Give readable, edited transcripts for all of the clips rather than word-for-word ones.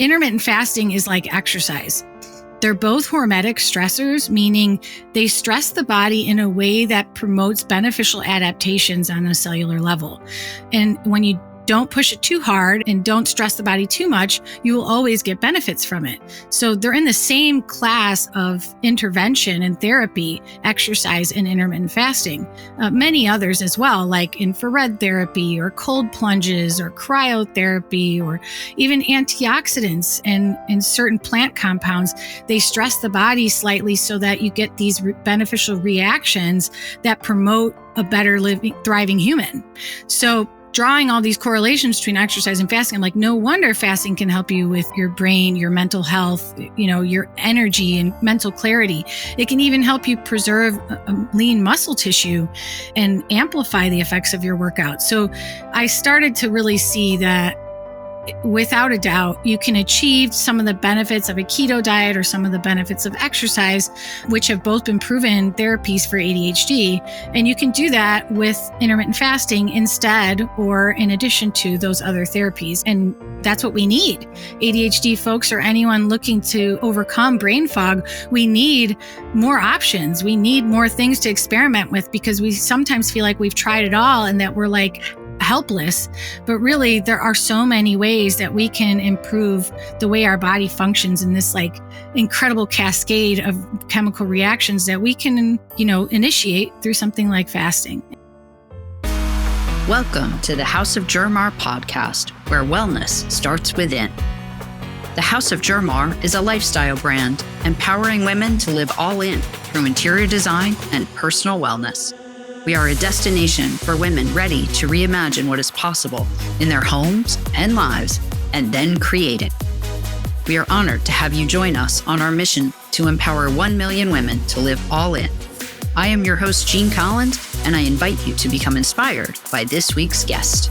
intermittent fasting is like exercise. They're both hormetic stressors, meaning they stress the body in a way that promotes beneficial adaptations on a cellular level. And when you don't push it too hard and don't stress the body too much, you will always get benefits from it. So they're in the same class of intervention and therapy, exercise and intermittent fasting. Many others as well, like infrared therapy or cold plunges or cryotherapy or even antioxidants and certain plant compounds. They stress the body slightly so that you get these beneficial reactions that promote a better living, thriving human. So drawing all these correlations between exercise and fasting, I'm like, no wonder fasting can help you with your brain, your mental health, your energy and mental clarity. It can even help you preserve lean muscle tissue and amplify the effects of your workout. So I started to really see that without a doubt, you can achieve some of the benefits of a keto diet or some of the benefits of exercise, which have both been proven therapies for ADHD. And you can do that with intermittent fasting instead or in addition to those other therapies. And that's what we need. ADHD folks or anyone looking to overcome brain fog, we need more options. We need more things to experiment with because we sometimes feel like we've tried it all and that we're like helpless, but really there are so many ways that we can improve the way our body functions in this like incredible cascade of chemical reactions that we can, initiate through something like fasting. Welcome to the House of Germar podcast, where wellness starts within. The House of Germar is a lifestyle brand empowering women to live all in through interior design and personal wellness. We are a destination for women ready to reimagine what is possible in their homes and lives and then create it. We are honored to have you join us on our mission to empower 1 million women to live all in. I am your host, Jean Collins, and I invite you to become inspired by this week's guest.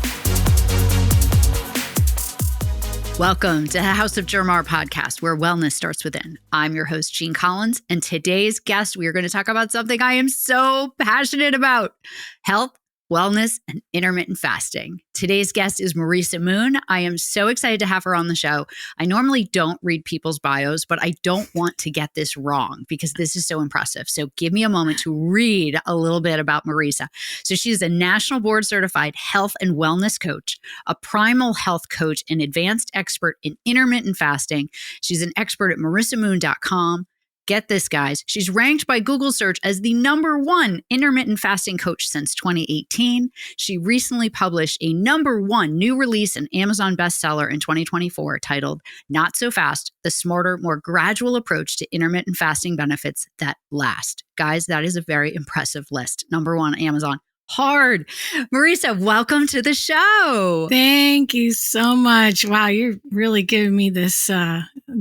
Welcome to the House of Germar podcast, where wellness starts within. I'm your host, Jean Collins, and today's guest, we are going to talk about something I am so passionate about: health, wellness, and intermittent fasting. Today's guest is Marisa Moon. I am so excited to have her on the show. I normally don't read people's bios, but I don't want to get this wrong because this is so impressive. So give me a moment to read a little bit about Marisa. So she's a national board certified health and wellness coach, a primal health coach, and advanced expert in intermittent fasting. She's an expert at marisamoon.com. Get this, guys. She's ranked by Google search as the #1 intermittent fasting coach since 2018. She recently published a #1 new release and Amazon bestseller in 2024 titled Not So Fast, the Smarter, More Gradual Approach to Intermittent Fasting Benefits That Last. Guys, that is a very impressive list. #1 Amazon. Hard. Marisa, welcome to the show. Thank you so much. Wow, you're really giving me this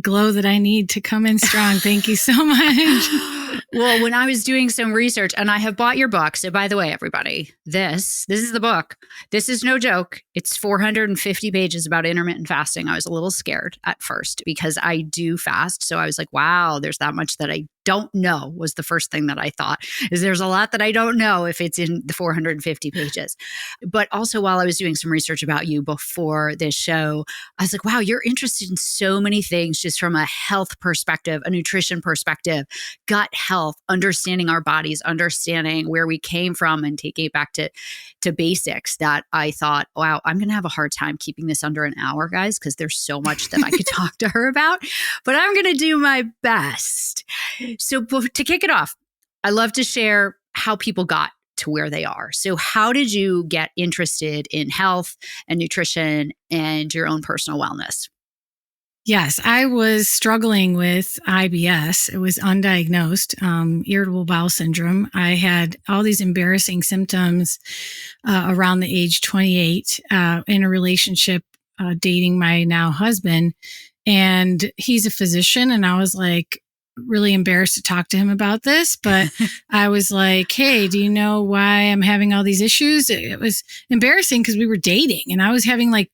glow that I need to come in strong. Thank you so much. Well, when I was doing some research, and I have bought your book. So by the way, everybody, this is the book. This is no joke. It's 450 pages about intermittent fasting. I was a little scared at first because I do fast. So I was like, wow, there's that much that I don't know, was the first thing that I thought, is there's a lot that I don't know if it's in the 450 pages. But also while I was doing some research about you before this show, I was like, wow, you're interested in so many things just from a health perspective, a nutrition perspective, gut health, understanding our bodies, understanding where we came from and taking it back to basics, that I thought, wow, I'm going to have a hard time keeping this under an hour, guys, because there's so much that I could talk to her about, but I'm going to do my best. So to kick it off, I love to share how people got to where they are. So how did you get interested in health and nutrition and your own personal wellness? Yes, I was struggling with IBS. It was undiagnosed, irritable bowel syndrome. I had all these embarrassing symptoms around the age 28 in a relationship dating my now husband. And he's a physician. And I was like, really embarrassed to talk to him about this, but I was like, hey, do you know why I'm having all these issues? It was embarrassing because we were dating and I was having like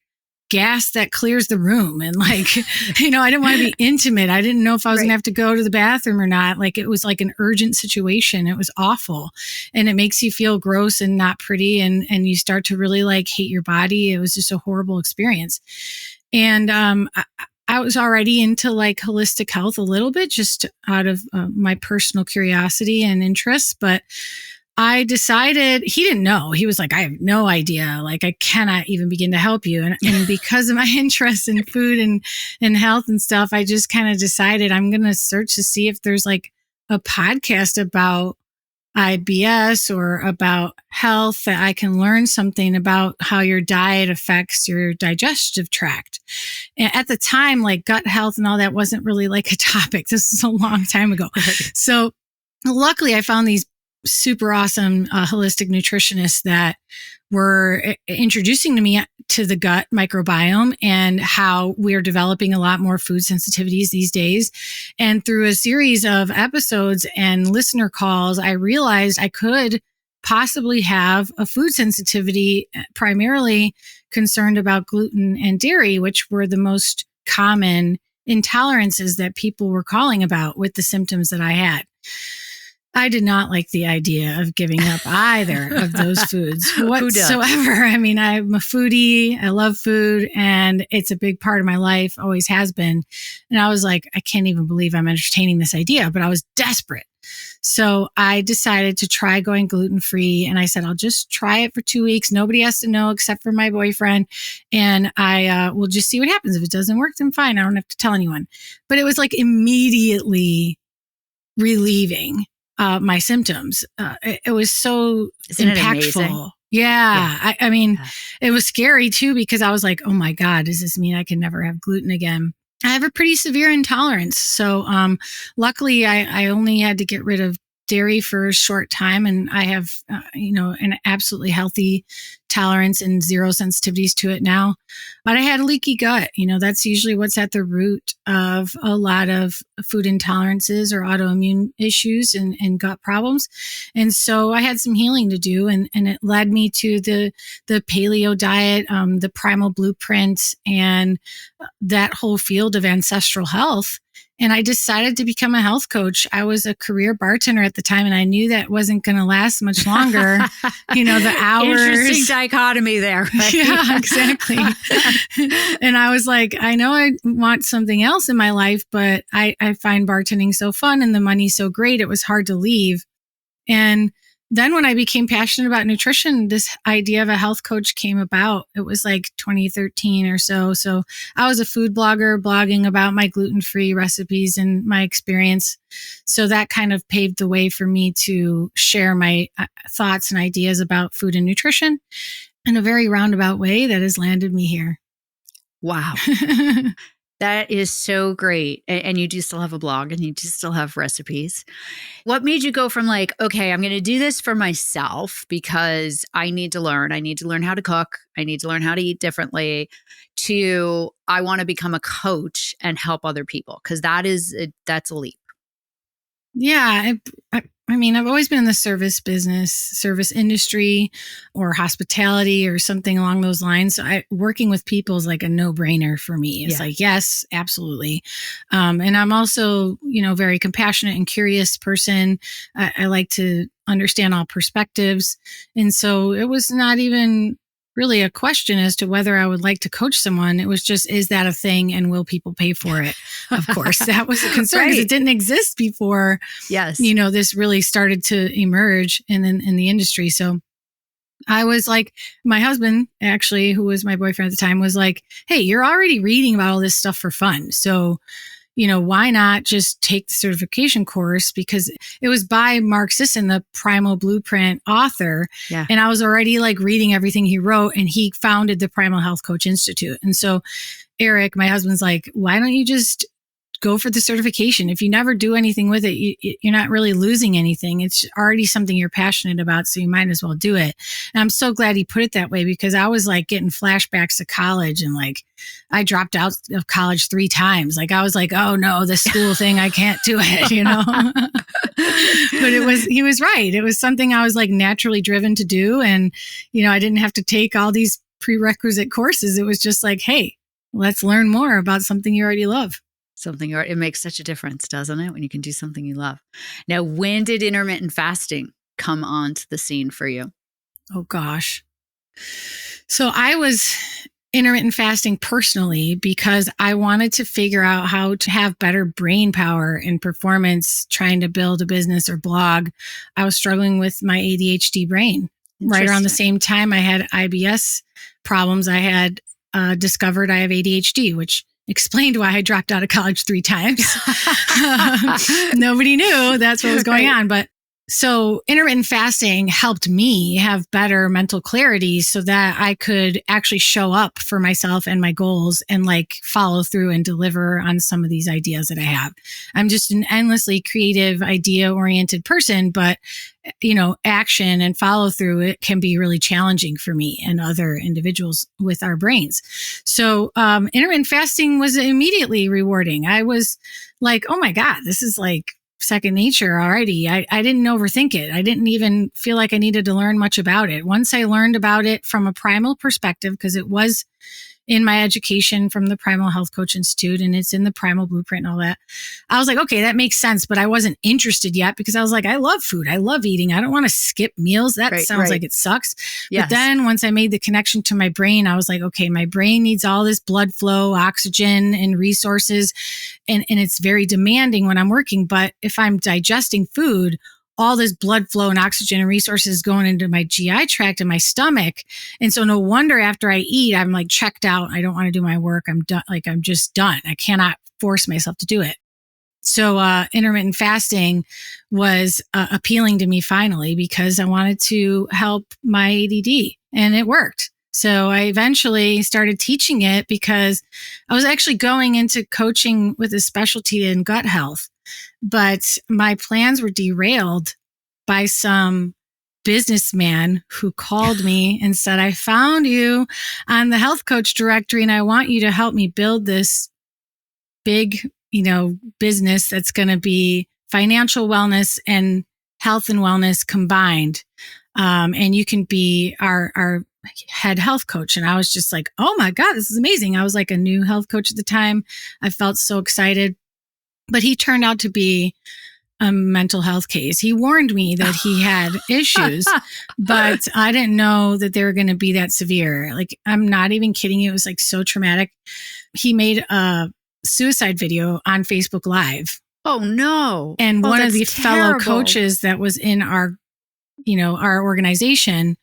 gas that clears the room. And like, I didn't want to be intimate. I didn't know if I was going to have to go to the bathroom or not. Like it was like an urgent situation. It was awful. And it makes you feel gross and not pretty. And you start to really like hate your body. It was just a horrible experience. And I was already into like holistic health a little bit, just out of my personal curiosity and interest. But I decided, he didn't know. He was like, I have no idea. Like, I cannot even begin to help you. And because of my interest in food and health and stuff, I just kind of decided I'm going to search to see if there's like a podcast about IBS or about health that I can learn something about how your diet affects your digestive tract. And at the time, like gut health and all that wasn't really like a topic. This is a long time ago. So luckily I found these super awesome holistic nutritionists that were introducing to me to the gut microbiome and how we're developing a lot more food sensitivities these days. And through a series of episodes and listener calls, I realized I could possibly have a food sensitivity, primarily concerned about gluten and dairy, which were the most common intolerances that people were calling about with the symptoms that I had. I did not like the idea of giving up either of those foods whatsoever. I mean, I'm a foodie. I love food and it's a big part of my life, always has been. And I was like, I can't even believe I'm entertaining this idea, but I was desperate. So I decided to try going gluten-free. And I said, I'll just try it for 2 weeks. Nobody has to know except for my boyfriend. And I will just see what happens. If it doesn't work, then fine. I don't have to tell anyone. But it was like immediately relieving my symptoms. It was so Isn't impactful. It amazing? Yeah. I mean, it was scary too, because I was like, oh my God, does this mean I can never have gluten again? I have a pretty severe intolerance. So, luckily I only had to get rid of dairy for a short time, and I have, an absolutely healthy tolerance and zero sensitivities to it now. But I had a leaky gut. That's usually what's at the root of a lot of food intolerances or autoimmune issues and gut problems. And so I had some healing to do, and it led me to the paleo diet, the primal blueprint, and that whole field of ancestral health. And I decided to become a health coach. I was a career bartender at the time, and I knew that wasn't going to last much longer. The hours. Interesting dichotomy there. Right? Yeah, exactly. And I was like, I know I want something else in my life, but I find bartending so fun and the money so great. It was hard to leave. And then when I became passionate about nutrition, this idea of a health coach came about. It was like 2013 or so. So I was a food blogger blogging about my gluten-free recipes and my experience. So that kind of paved the way for me to share my thoughts and ideas about food and nutrition in a very roundabout way that has landed me here. Wow. That is so great. And you do still have a blog and you do still have recipes. What made you go from like, okay, I'm going to do this for myself because I need to learn. I need to learn how to cook. I need to learn how to eat differently, to I want to become a coach and help other people? Because that's a leap. Yeah. I mean, I've always been in the service business, service industry, or hospitality or something along those lines. So working with people is like a no-brainer for me. It's like, yes, absolutely. And I'm also, very compassionate and curious person. I like to understand all perspectives. And so it was not even really a question as to whether I would like to coach someone. It was just, is that a thing and will people pay for it? Of course, that was a concern because it didn't exist before. Yes. This really started to emerge in the industry. So I was like, my husband actually, who was my boyfriend at the time, was like, hey, you're already reading about all this stuff for fun. So why not just take the certification course? Because it was by Mark Sisson, the Primal Blueprint author. Yeah. And I was already like reading everything he wrote, and he founded the Primal Health Coach Institute. And so Eric, my husband's like, why don't you just go for the certification? If you never do anything with it, you're not really losing anything. It's already something you're passionate about, so you might as well do it. And I'm so glad he put it that way, because I was like getting flashbacks to college, and like I dropped out of college 3 times. Like I was like, oh no, the school thing, I can't do it, But he was right. It was something I was like naturally driven to do. And, I didn't have to take all these prerequisite courses. It was just like, hey, let's learn more about something you already love. It makes such a difference, doesn't it? When you can do something you love. Now, when did intermittent fasting come onto the scene for you? Oh gosh. So I was intermittent fasting personally because I wanted to figure out how to have better brain power and performance trying to build a business or blog. I was struggling with my ADHD brain. Right around the same time I had IBS problems, I had discovered I have ADHD, which explained why I dropped out of college 3 times. Nobody knew that's what was going on. But so intermittent fasting helped me have better mental clarity so that I could actually show up for myself and my goals and like follow through and deliver on some of these ideas that I have. I'm just an endlessly creative, idea-oriented person, but action and follow through, it can be really challenging for me and other individuals with our brains. So intermittent fasting was immediately rewarding. I was like, oh my God, this is like second nature already. I didn't overthink it. I didn't even feel like I needed to learn much about it. Once I learned about it from a primal perspective, because it was in my education from the Primal Health Coach Institute and it's in the Primal Blueprint and all that, I was like, okay, that makes sense. But I wasn't interested yet because I was like, I love food. I love eating. I don't want to skip meals. That sounds like it sucks. Yes. But then once I made the connection to my brain, I was like, okay, my brain needs all this blood flow, oxygen and resources. And it's very demanding when I'm working. But if I'm digesting food, all this blood flow and oxygen and resources going into my GI tract and my stomach. And so no wonder after I eat, I'm like checked out. I don't want to do my work. I'm done. Like I'm just done. I cannot force myself to do it. So intermittent fasting was appealing to me finally because I wanted to help my ADD and it worked. So I eventually started teaching it because I was actually going into coaching with a specialty in gut health. But my plans were derailed by some businessman who called me and said, I found you on the health coach directory and I want you to help me build this big, business that's going to be financial wellness and health and wellness combined. And you can be our head health coach. And I was just like, oh my God, this is amazing. I was like a new health coach at the time. I felt so excited. But he turned out to be a mental health case. He warned me that he had issues, but I didn't know that they were going to be that severe. Like, I'm not even kidding you. It was like so traumatic. He made a suicide video on Facebook Live. Oh no. And one of the fellow coaches that was in our organization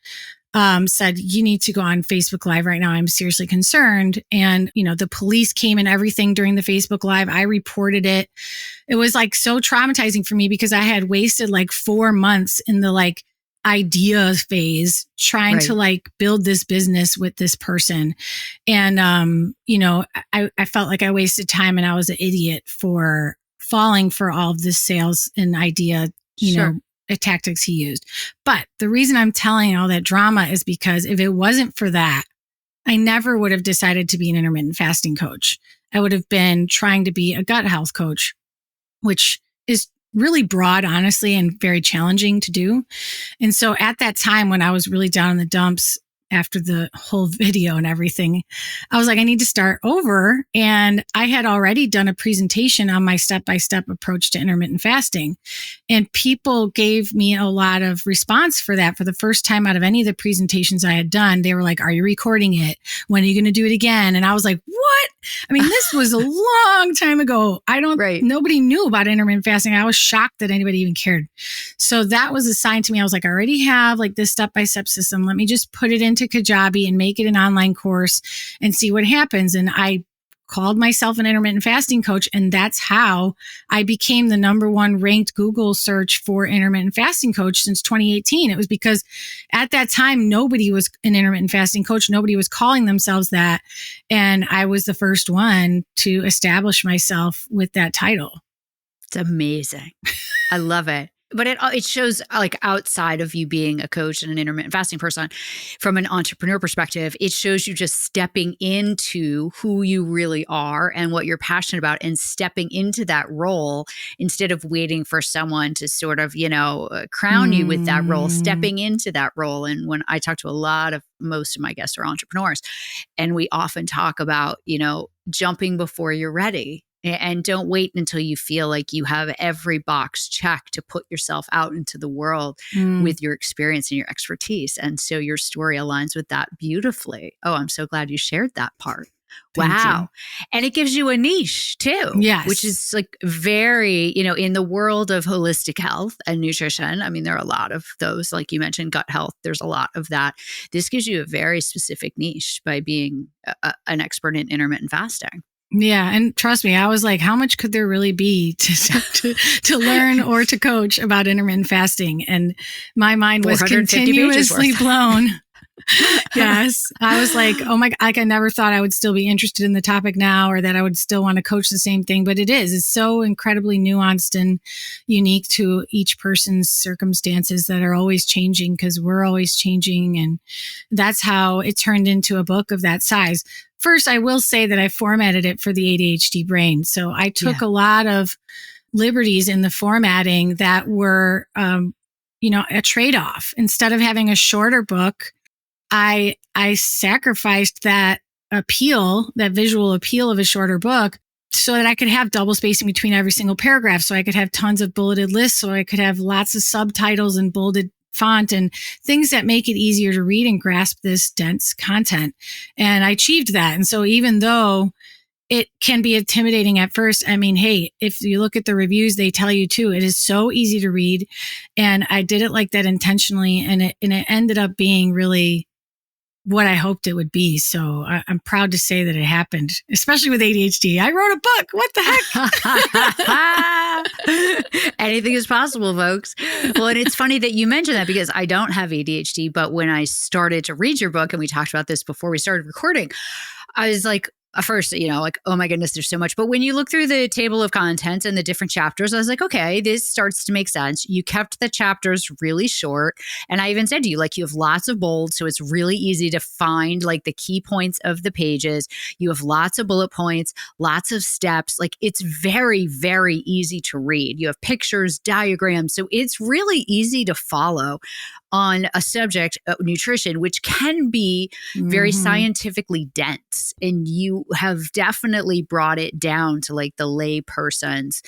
said, you need to go on Facebook Live right now. I'm seriously concerned. And, the police came and everything during the Facebook Live. I reported it. It was like so traumatizing for me because I had wasted like 4 months in the like idea phase trying to like build this business with this person. And, I felt like I wasted time and I was an idiot for falling for all of this sales and idea, tactics he used. But the reason I'm telling all that drama is because if it wasn't for that, I never would have decided to be an intermittent fasting coach. I would have been trying to be a gut health coach, which is really broad, honestly, and very challenging to do. And so at that time when I was really down in the dumps after the whole video and everything, I was like, I need to start over. And I had already done a presentation on my step-by-step approach to intermittent fasting. And people gave me a lot of response for that. For the first time out of any of the presentations I had done, they were like, are you recording it? When are you going to do it again? And I was like, what? I mean, this was a long time ago. Nobody knew about intermittent fasting. I was shocked that anybody even cared. So that was a sign to me. I was like, I already have like this step-by-step system. Let me just put it into Kajabi and make it an online course and see what happens. And I called myself an intermittent fasting coach. And that's how I became the #1 ranked Google search for intermittent fasting coach since 2018. It was because at that time, nobody was an intermittent fasting coach. Nobody was calling themselves that. And I was the first one to establish myself with that title. It's amazing. I love it. But it shows like outside of you being a coach and an intermittent fasting person, from an entrepreneur perspective, it shows you just stepping into who you really are and what you're passionate about and stepping into that role instead of waiting for someone to sort of, crown you with that role, stepping into that role. And when I talk to most of my guests are entrepreneurs, and we often talk about, jumping before you're ready. And don't wait until you feel like you have every box checked to put yourself out into the world with your experience and your expertise. And so your story aligns with that beautifully. Oh, I'm so glad you shared that part. Thank Wow. you. And it gives you a niche too, Yes. which is like very, you know, in the world of holistic health and nutrition. I mean, there are a lot of those, like you mentioned, gut health. There's a lot of that. This gives you a very specific niche by being an expert in intermittent fasting. Yeah. And trust me, I was like, how much could there really be to learn or to coach about intermittent fasting? And my mind was 450 pages continuously worth. blown. Yes. I was like, oh my, like I never thought I would still be interested in the topic now, or that I would still want to coach the same thing, but it's so incredibly nuanced and unique to each person's circumstances that are always changing, because we're always changing. And that's how it turned into a book of that size. First, I will say that I formatted it for the ADHD brain. So I took a lot of liberties in the formatting that were, a trade-off. Instead of having a shorter book, I sacrificed that visual appeal of a shorter book, so that I could have double spacing between every single paragraph, so I could have tons of bulleted lists, so I could have lots of subtitles and bolded font and things that make it easier to read and grasp this dense content. And I achieved that. And so even though it can be intimidating at first, I mean, hey, if you look at the reviews, they tell you too, it is so easy to read. And I did it like that intentionally. And it ended up being really what I hoped it would be. So I'm proud to say that it happened, especially with ADHD. I wrote a book. What the heck? Anything is possible, folks. Well, and it's funny that you mentioned that, because I don't have ADHD, but when I started to read your book, and we talked about this before we started recording, I was like, at first, like, oh my goodness, there's so much. But when you look through the table of contents and the different chapters, I was like, okay, this starts to make sense. You kept the chapters really short. And I even said to you, like, you have lots of bold, so it's really easy to find like the key points of the pages. You have lots of bullet points, lots of steps. Like, it's very, very easy to read. You have pictures, diagrams. So it's really easy to follow on a subject, nutrition, which can be very scientifically dense. And you have definitely brought it down to like the lay person's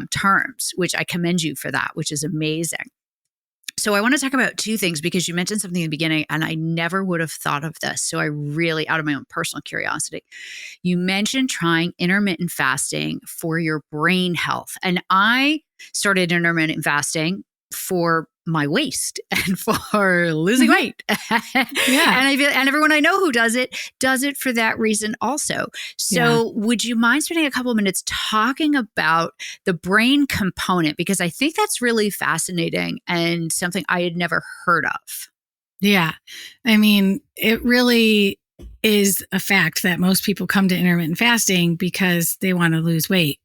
terms, which I commend you for that, which is amazing. So I want to talk about two things, because you mentioned something in the beginning and I never would have thought of this. So I really, out of my own personal curiosity, you mentioned trying intermittent fasting for your brain health. And I started intermittent fasting for my waist and for losing weight. Yeah. And everyone I know who does it for that reason also. So would you mind spending a couple of minutes talking about the brain component? Because I think that's really fascinating and something I had never heard of. Yeah. I mean, it really is a fact that most people come to intermittent fasting because they want to lose weight.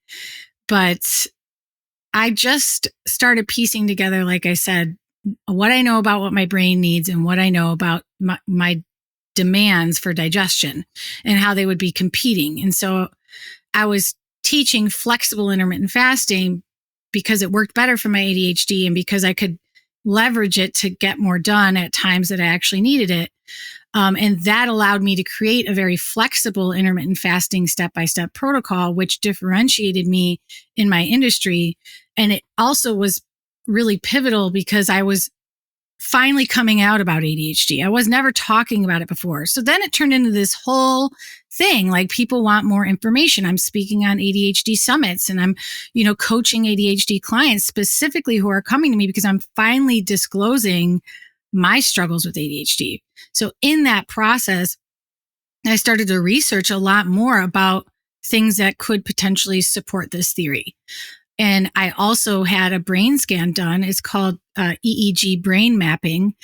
But I just started piecing together, like I said, what I know about what my brain needs and what I know about my demands for digestion and how they would be competing. And so I was teaching flexible intermittent fasting because it worked better for my ADHD and because I could leverage it to get more done at times that I actually needed it. And that allowed me to create a very flexible intermittent fasting step-by-step protocol, which differentiated me in my industry. And it also was really pivotal because I was finally coming out about ADHD. I was never talking about it before. So then it turned into this whole thing. Like, people want more information. I'm speaking on ADHD summits and I'm, coaching ADHD clients specifically who are coming to me because I'm finally disclosing my struggles with ADHD. So in that process, I started to research a lot more about things that could potentially support this theory. And I also had a brain scan done. It's called EEG brain mapping,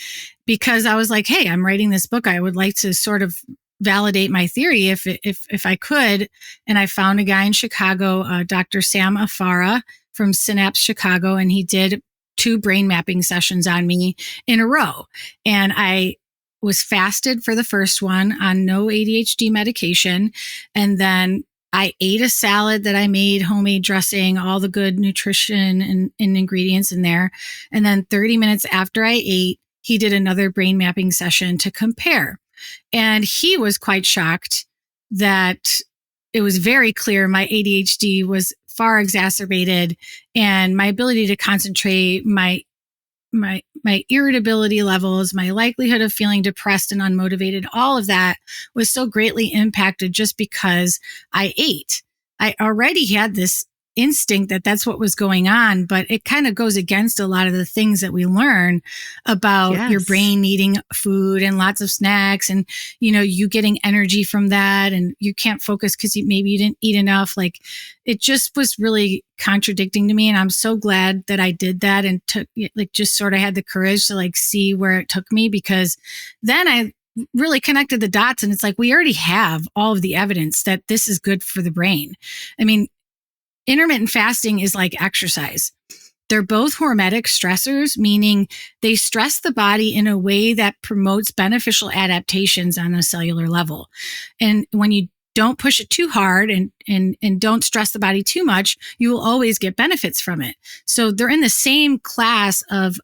because I was like, hey, I'm writing this book. I would like to sort of validate my theory if I could. And I found a guy in Chicago, Dr. Sam Afara from Synapse Chicago, and he did 2 brain mapping sessions on me in a row. And I was fasted for the first one on no ADHD medication. And then I ate a salad that I made, homemade dressing, all the good nutrition and ingredients in there. And then 30 minutes after I ate, he did another brain mapping session to compare. And he was quite shocked that it was very clear my ADHD was far exacerbated, and my ability to concentrate, my irritability levels, my likelihood of feeling depressed and unmotivated, all of that was so greatly impacted just because I ate. I already had this instinct that that's what was going on, but it kind of goes against a lot of the things that we learn about your brain needing food and lots of snacks, and, you getting energy from that, and you can't focus because maybe you didn't eat enough. Like, it just was really contradicting to me. And I'm so glad that I did that and just sort of had the courage to see where it took me, because then I really connected the dots, and it's like, we already have all of the evidence that this is good for the brain. I mean, intermittent fasting is like exercise. They're both hormetic stressors, meaning they stress the body in a way that promotes beneficial adaptations on a cellular level. And when you don't push it too hard and don't stress the body too much, you will always get benefits from it. So they're in the same class of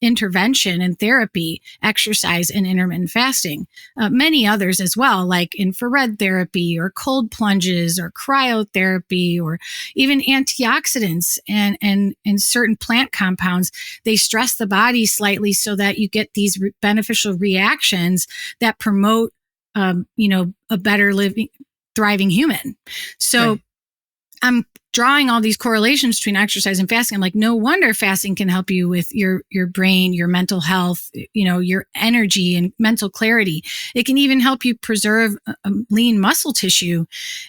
intervention and therapy, exercise and intermittent fasting. Many others as well, like infrared therapy or cold plunges or cryotherapy or even antioxidants and certain plant compounds. They stress the body slightly so that you get these beneficial reactions that promote a better living, thriving human. So right. I'm drawing all these correlations between exercise and fasting. I'm like, no wonder fasting can help you with your brain, your mental health, your energy and mental clarity. It can even help you preserve lean muscle tissue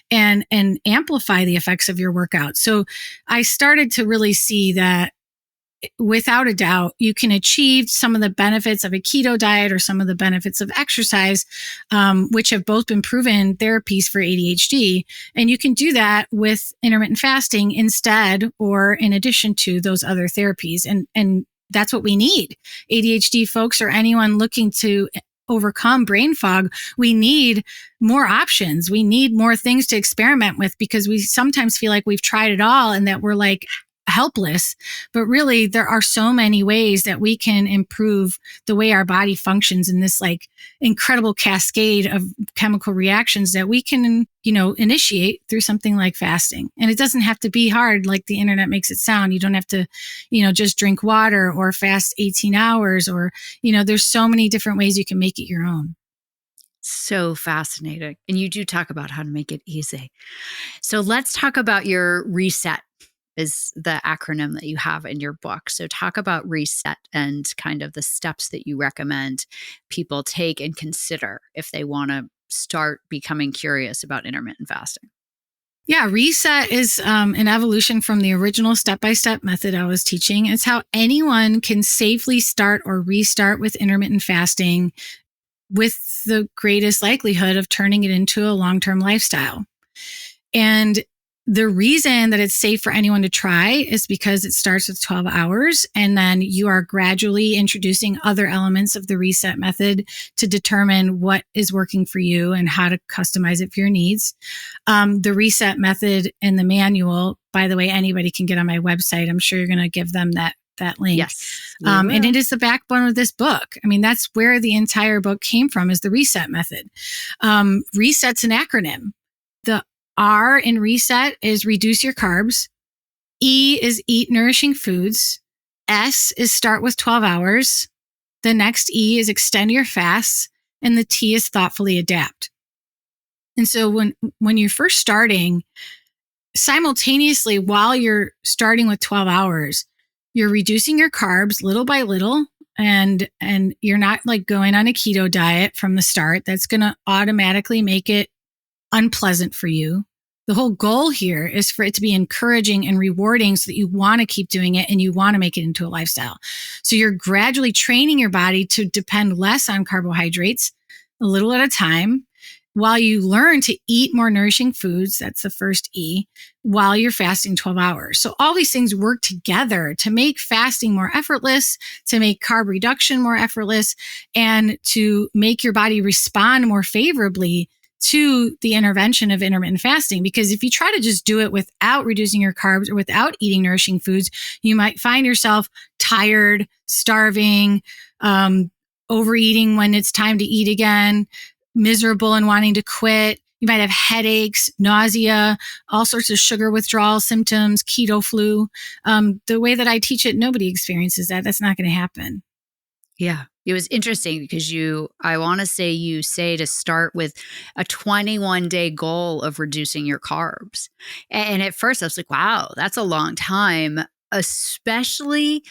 and amplify the effects of your workout. So I started to really see that without a doubt, you can achieve some of the benefits of a keto diet or some of the benefits of exercise, which have both been proven therapies for ADHD. And you can do that with intermittent fasting instead or in addition to those other therapies. And that's what we need. ADHD folks or anyone looking to overcome brain fog, we need more options. We need more things to experiment with, because we sometimes feel like we've tried it all and that we're like helpless, but really there are so many ways that we can improve the way our body functions in this incredible cascade of chemical reactions that we can, initiate through something like fasting. And it doesn't have to be hard like the internet makes it sound. You don't have to, just drink water or fast 18 hours or, there's so many different ways you can make it your own. So fascinating. And you do talk about how to make it easy. So let's talk about your reset. Is the acronym that you have in your book. So talk about reset and kind of the steps that you recommend people take and consider if they want to start becoming curious about intermittent fasting. Yeah, reset is an evolution from the original step-by-step method I was teaching. It's how anyone can safely start or restart with intermittent fasting with the greatest likelihood of turning it into a long-term lifestyle. And the reason that it's safe for anyone to try is because it starts with 12 hours, and then you are gradually introducing other elements of the reset method to determine what is working for you and how to customize it for your needs. The reset method and the manual, by the way, anybody can get on my website. I'm sure you're going to give them that link. Yes. And it is the backbone of this book. I mean, that's where the entire book came from, is the reset method. Reset's an acronym. The R in reset is reduce your carbs. E is eat nourishing foods. S is start with 12 hours. The next E is extend your fasts. And the T is thoughtfully adapt. And so when you're first starting, simultaneously, while you're starting with 12 hours, you're reducing your carbs little by little. And you're not going on a keto diet from the start. That's going to automatically make it unpleasant for you. The whole goal here is for it to be encouraging and rewarding so that you want to keep doing it and you want to make it into a lifestyle. So you're gradually training your body to depend less on carbohydrates, a little at a time, while you learn to eat more nourishing foods. That's the first E, while you're fasting 12 hours. So all these things work together to make fasting more effortless, to make carb reduction more effortless, and to make your body respond more favorably to the intervention of intermittent fasting. Because if you try to just do it without reducing your carbs or without eating nourishing foods, you might find yourself tired, starving, overeating when it's time to eat again, miserable and wanting to quit. You might have headaches, nausea, all sorts of sugar withdrawal symptoms, keto flu. The way that I teach it, nobody experiences that. That's not going to happen. Yeah. It was interesting because I want to say you say to start with a 21-day goal of reducing your carbs. And at first I was like, wow, that's a long time, especially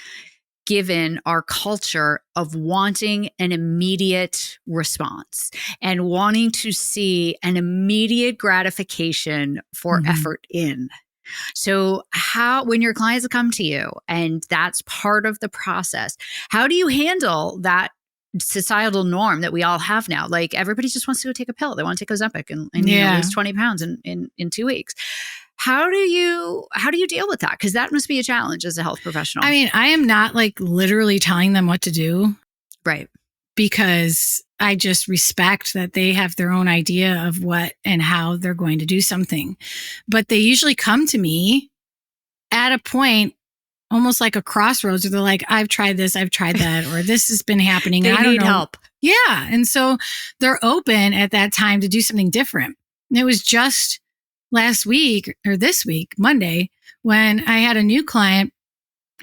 given our culture of wanting an immediate response and wanting to see an immediate gratification for effort in. So when your clients come to you and that's part of the process, how do you handle that societal norm that we all have now? Like everybody just wants to go take a pill. They want to take Ozempic and lose 20 pounds in 2 weeks. How do you deal with that? Because that must be a challenge as a health professional. I mean, I am not like literally telling them what to do. Right. Because I just respect that they have their own idea of what and how they're going to do something. But they usually come to me at a point, almost like a crossroads, where they're like, I've tried this, I've tried that, or this has been happening. They I don't need know. help. Yeah. And so they're open at that time to do something different. And it was just last week or this week, Monday, when I had a new client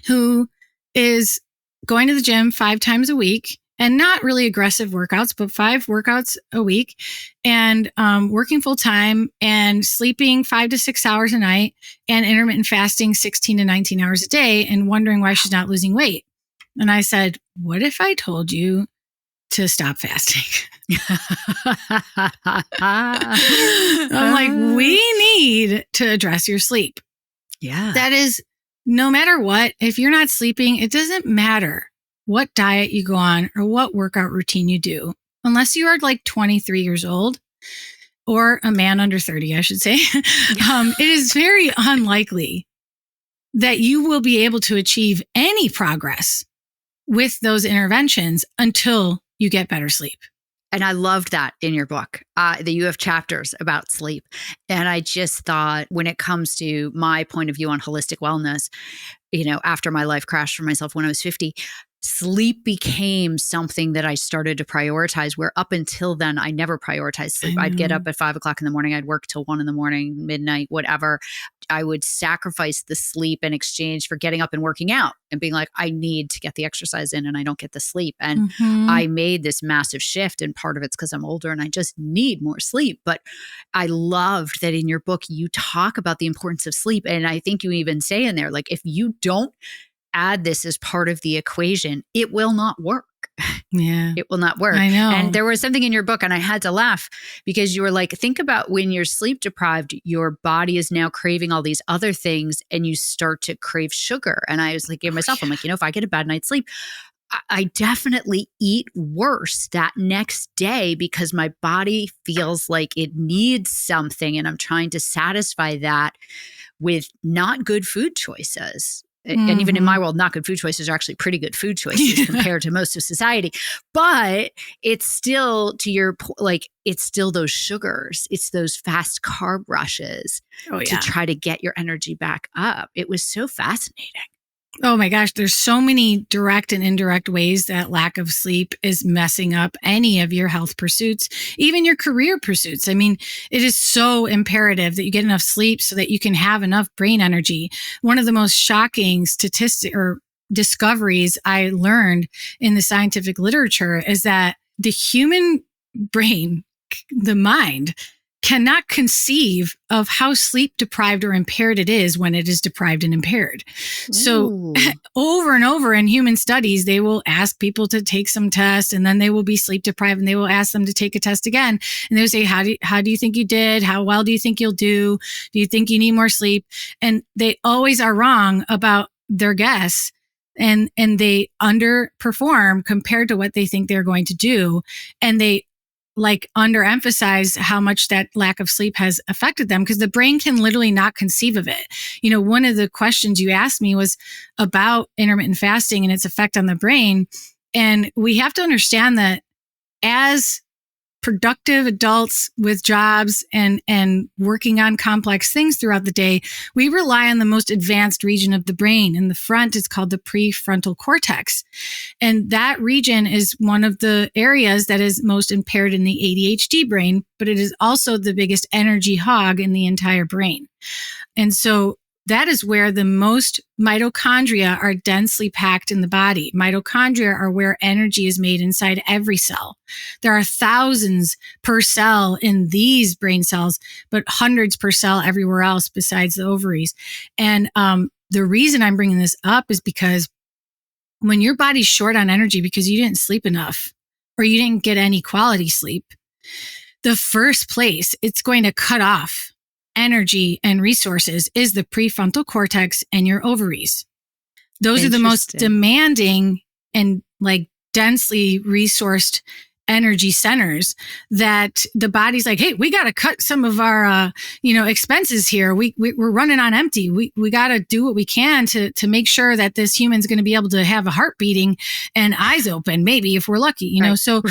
who is going to the gym 5 times a week. And not really aggressive workouts, but 5 workouts a week, and working full time and sleeping 5 to 6 hours a night, and intermittent fasting 16 to 19 hours a day, and wondering why she's not losing weight. And I said, what if I told you to stop fasting? I'm like, we need to address your sleep. Yeah. That is, no matter what, if you're not sleeping, it doesn't matter what diet you go on or what workout routine you do, unless you are like 23 years old or a man under 30, I should say. It is very unlikely that you will be able to achieve any progress with those interventions until you get better sleep. And I loved that in your book, that you have chapters about sleep. And I just thought, when it comes to my point of view on holistic wellness, after my life crashed for myself when I was 50, sleep became something that I started to prioritize, where up until then, I never prioritized sleep. I'd get up at 5 o'clock in the morning. I'd work till 1 in the morning, midnight, whatever. I would sacrifice the sleep in exchange for getting up and working out and being like, I need to get the exercise in and I don't get the sleep. And I made this massive shift. And part of it's because I'm older and I just need more sleep. But I loved that in your book, you talk about the importance of sleep. And I think you even say in there, like, if you don't add this as part of the equation, it will not work. Yeah. It will not work. I know. And there was something in your book, and I had to laugh because you were like, think about when you're sleep deprived, your body is now craving all these other things and you start to crave sugar. And I was like, I'm like, if I get a bad night's sleep, I definitely eat worse that next day because my body feels like it needs something. And I'm trying to satisfy that with not good food choices. And even in my world, not good food choices are actually pretty good food choices compared to most of society. But it's still, to your point, like, it's still those sugars. It's those fast carb rushes to try to get your energy back up. It was so fascinating. Oh my gosh, there's so many direct and indirect ways that lack of sleep is messing up any of your health pursuits, even your career pursuits. I mean, it is so imperative that you get enough sleep so that you can have enough brain energy. One of the most shocking statistics or discoveries I learned in the scientific literature is that the human brain, the mind, cannot conceive of how sleep deprived or impaired it is when it is deprived and impaired. So over and over in human studies, they will ask people to take some test and then they will be sleep deprived and they will ask them to take a test again. And they'll say, how do you think you did? How well do you think you'll do? Do you think you need more sleep? And they always are wrong about their guess. And they underperform compared to what they think they're going to do. And they underemphasize how much that lack of sleep has affected them because the brain can literally not conceive of it. One of the questions you asked me was about intermittent fasting and its effect on the brain. And we have to understand that as productive adults with jobs and working on complex things throughout the day, we rely on the most advanced region of the brain. In the front, it's called the prefrontal cortex. And that region is one of the areas that is most impaired in the ADHD brain, but it is also the biggest energy hog in the entire brain. And so that is where the most mitochondria are densely packed in the body. Mitochondria are where energy is made inside every cell. There are thousands per cell in these brain cells, but hundreds per cell everywhere else besides the ovaries. And the reason I'm bringing this up is because when your body's short on energy because you didn't sleep enough or you didn't get any quality sleep, the first place it's going to cut off energy and resources is the prefrontal cortex and your ovaries. Those are the most demanding and like densely resourced energy centers that the body's like, hey, we got to cut some of our, expenses here. We're running on empty. We got to do what we can to make sure that this human's going to be able to have a heart beating and eyes open, maybe if we're lucky, Right. So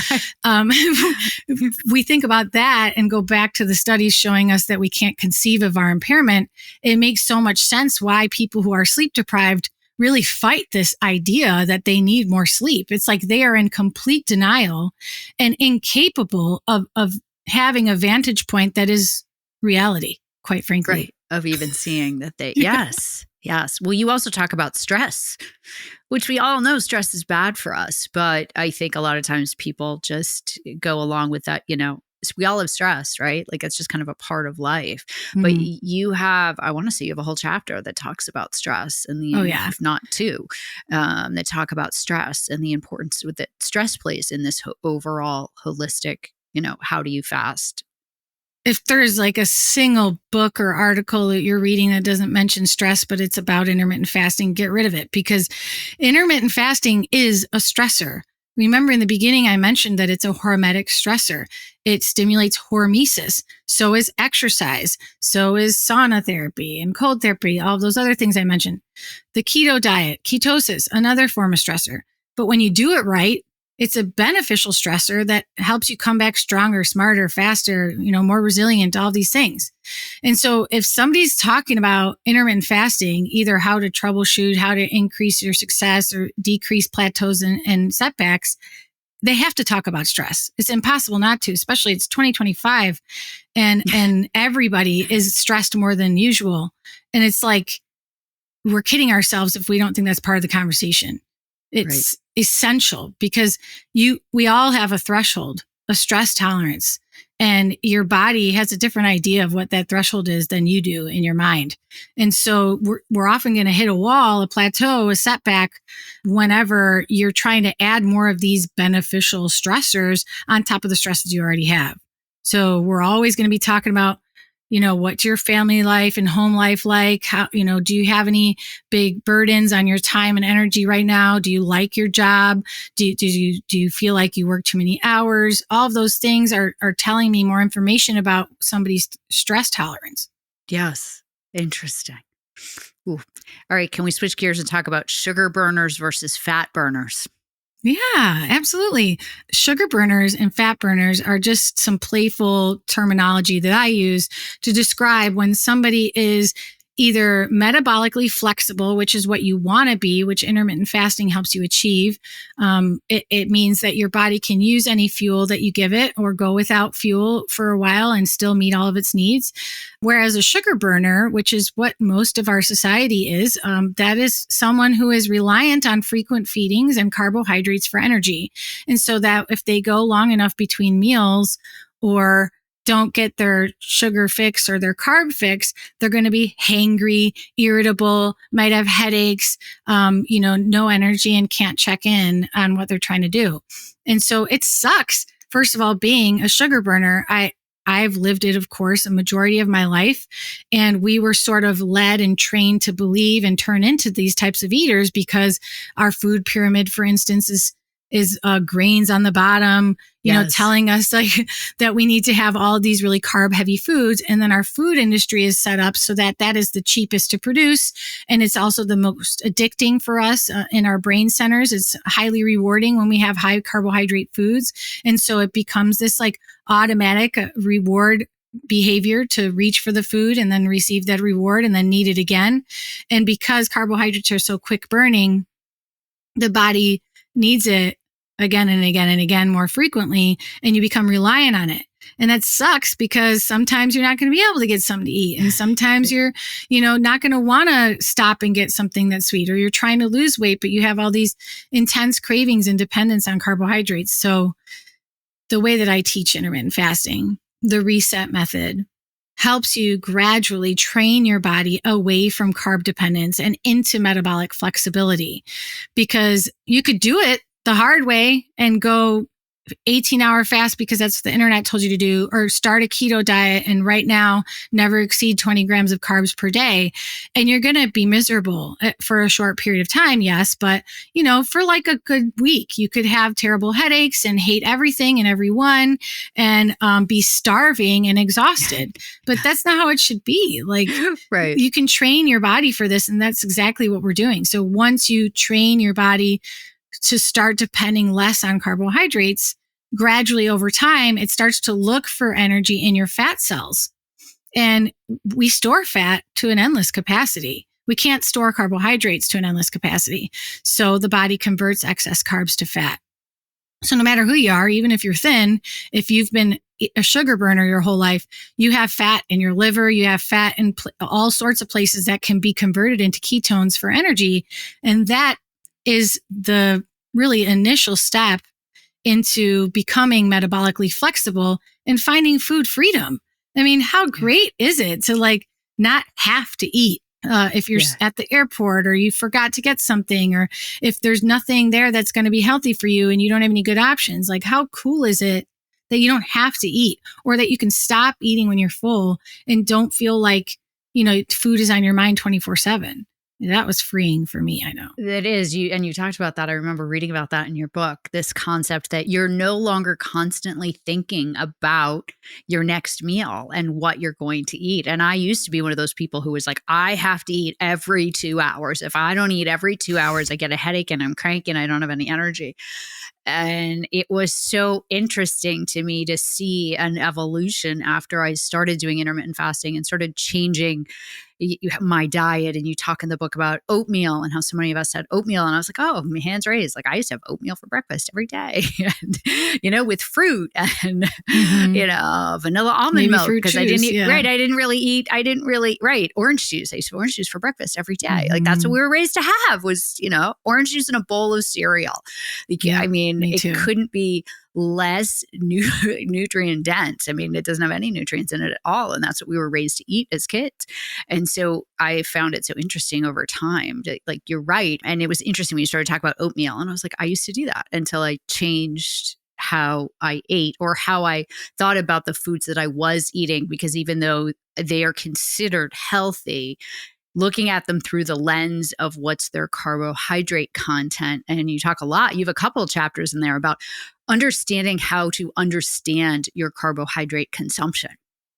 we think about that and go back to the studies showing us that we can't conceive of our impairment. It makes so much sense why people who are sleep deprived really fight this idea that they need more sleep. It's like they are in complete denial and incapable of having a vantage point that is reality, quite frankly. Right. Of even seeing that they, yes. Well, you also talk about stress, which we all know stress is bad for us. But I think a lot of times people just go along with that, we all have stress, right? Like it's just kind of a part of life. Mm-hmm. But you have, I want to say you have a whole chapter that talks about stress and if not two, that talk about stress and the importance that stress plays in this overall holistic, how do you fast? If there's like a single book or article that you're reading that doesn't mention stress, but it's about intermittent fasting, get rid of it because intermittent fasting is a stressor. Remember in the beginning, I mentioned that it's a hormetic stressor. It stimulates hormesis. So is exercise. So is sauna therapy and cold therapy, all of those other things I mentioned. The keto diet, ketosis, another form of stressor. But when you do it right, it's a beneficial stressor that helps you come back stronger, smarter, faster, more resilient, all these things. And so if somebody's talking about intermittent fasting, either how to troubleshoot, how to increase your success or decrease plateaus and setbacks, they have to talk about stress. It's impossible not to, especially it's 2025 and everybody is stressed more than usual. And it's like, we're kidding ourselves if we don't think that's part of the conversation. It's essential because we all have a threshold, a stress tolerance, and your body has a different idea of what that threshold is than you do in your mind. And so we're often going to hit a wall, a plateau, a setback whenever you're trying to add more of these beneficial stressors on top of the stresses you already have. So we're always going to be talking about what's your family life and home life like? How, do you have any big burdens on your time and energy right now? Do you like your job? Do you feel like you work too many hours? All of those things are telling me more information about somebody's stress tolerance. Yes. Interesting. Ooh. All right. Can we switch gears and talk about sugar burners versus fat burners? Yeah, absolutely. Sugar burners and fat burners are just some playful terminology that I use to describe when somebody is either metabolically flexible, which is what you want to be, which intermittent fasting helps you achieve. It means that your body can use any fuel that you give it or go without fuel for a while and still meet all of its needs. Whereas a sugar burner, which is what most of our society is, that is someone who is reliant on frequent feedings and carbohydrates for energy. And so that if they go long enough between meals or don't get their sugar fix or their carb fix, they're going to be hangry, irritable, might have headaches, no energy and can't check in on what they're trying to do. And so it sucks. First of all, being a sugar burner, I've lived it, of course, a majority of my life. And we were sort of led and trained to believe and turn into these types of eaters because our food pyramid, for instance, is is grains on the bottom, telling us like that we need to have all these really carb heavy foods. And then our food industry is set up so that that is the cheapest to produce. And it's also the most addicting for us in our brain centers. It's highly rewarding when we have high carbohydrate foods. And so it becomes this like automatic reward behavior to reach for the food and then receive that reward and then need it again. And because carbohydrates are so quick burning, the body needs it again and again and again more frequently, and you become reliant on it. And that sucks because sometimes you're not going to be able to get something to eat. And sometimes you're, not going to want to stop and get something that's sweet, or you're trying to lose weight, but you have all these intense cravings and dependence on carbohydrates. So the way that I teach intermittent fasting, the reset method, helps you gradually train your body away from carb dependence and into metabolic flexibility, because you could do it the hard way and go 18-hour fast because that's what the internet told you to do, or start a keto diet and right now never exceed 20 grams of carbs per day. And you're going to be miserable for a short period of time. Yes. But for like a good week, you could have terrible headaches and hate everything and everyone and be starving and exhausted. But that's not how it should be. Like, right. You can train your body for this. And that's exactly what we're doing. So once you train your body to start depending less on carbohydrates, gradually over time, it starts to look for energy in your fat cells. And we store fat to an endless capacity. We can't store carbohydrates to an endless capacity. So the body converts excess carbs to fat. So no matter who you are, even if you're thin, if you've been a sugar burner your whole life, you have fat in your liver, you have fat in all sorts of places that can be converted into ketones for energy. And that is the really initial step into becoming metabolically flexible and finding food freedom. I mean, how great is it to like not have to eat if you're at the airport, or you forgot to get something, or if there's nothing there that's going to be healthy for you and you don't have any good options? Like, how cool is it that you don't have to eat, or that you can stop eating when you're full and don't feel like, food is on your mind 24/7. That was freeing for me, I know. It is. You talked about that. I remember reading about that in your book, this concept that you're no longer constantly thinking about your next meal and what you're going to eat. And I used to be one of those people who was like, I have to eat every 2 hours. If I don't eat every 2 hours, I get a headache and I'm cranky and I don't have any energy. And it was so interesting to me to see an evolution after I started doing intermittent fasting and started changing my diet. And you talk in the book about oatmeal and how so many of us had oatmeal. And I was like, oh, my hands raised. Like, I used to have oatmeal for breakfast every day, and, with fruit and, vanilla almond milk. Because I didn't eat, right. I didn't really, orange juice. I used to have orange juice for breakfast every day. Mm-hmm. Like, that's what we were raised to have was, orange juice in a bowl of cereal. It couldn't be less nutrient dense. I mean, it doesn't have any nutrients in it at all. And that's what we were raised to eat as kids. And so I found it so interesting over time. Like, you're right. And it was interesting when you started talking about oatmeal. And I was like, I used to do that until I changed how I ate or how I thought about the foods that I was eating, because even though they are considered healthy, looking at them through the lens of what's their carbohydrate content. And you talk a lot, you have a couple of chapters in there about understanding how to understand your carbohydrate consumption.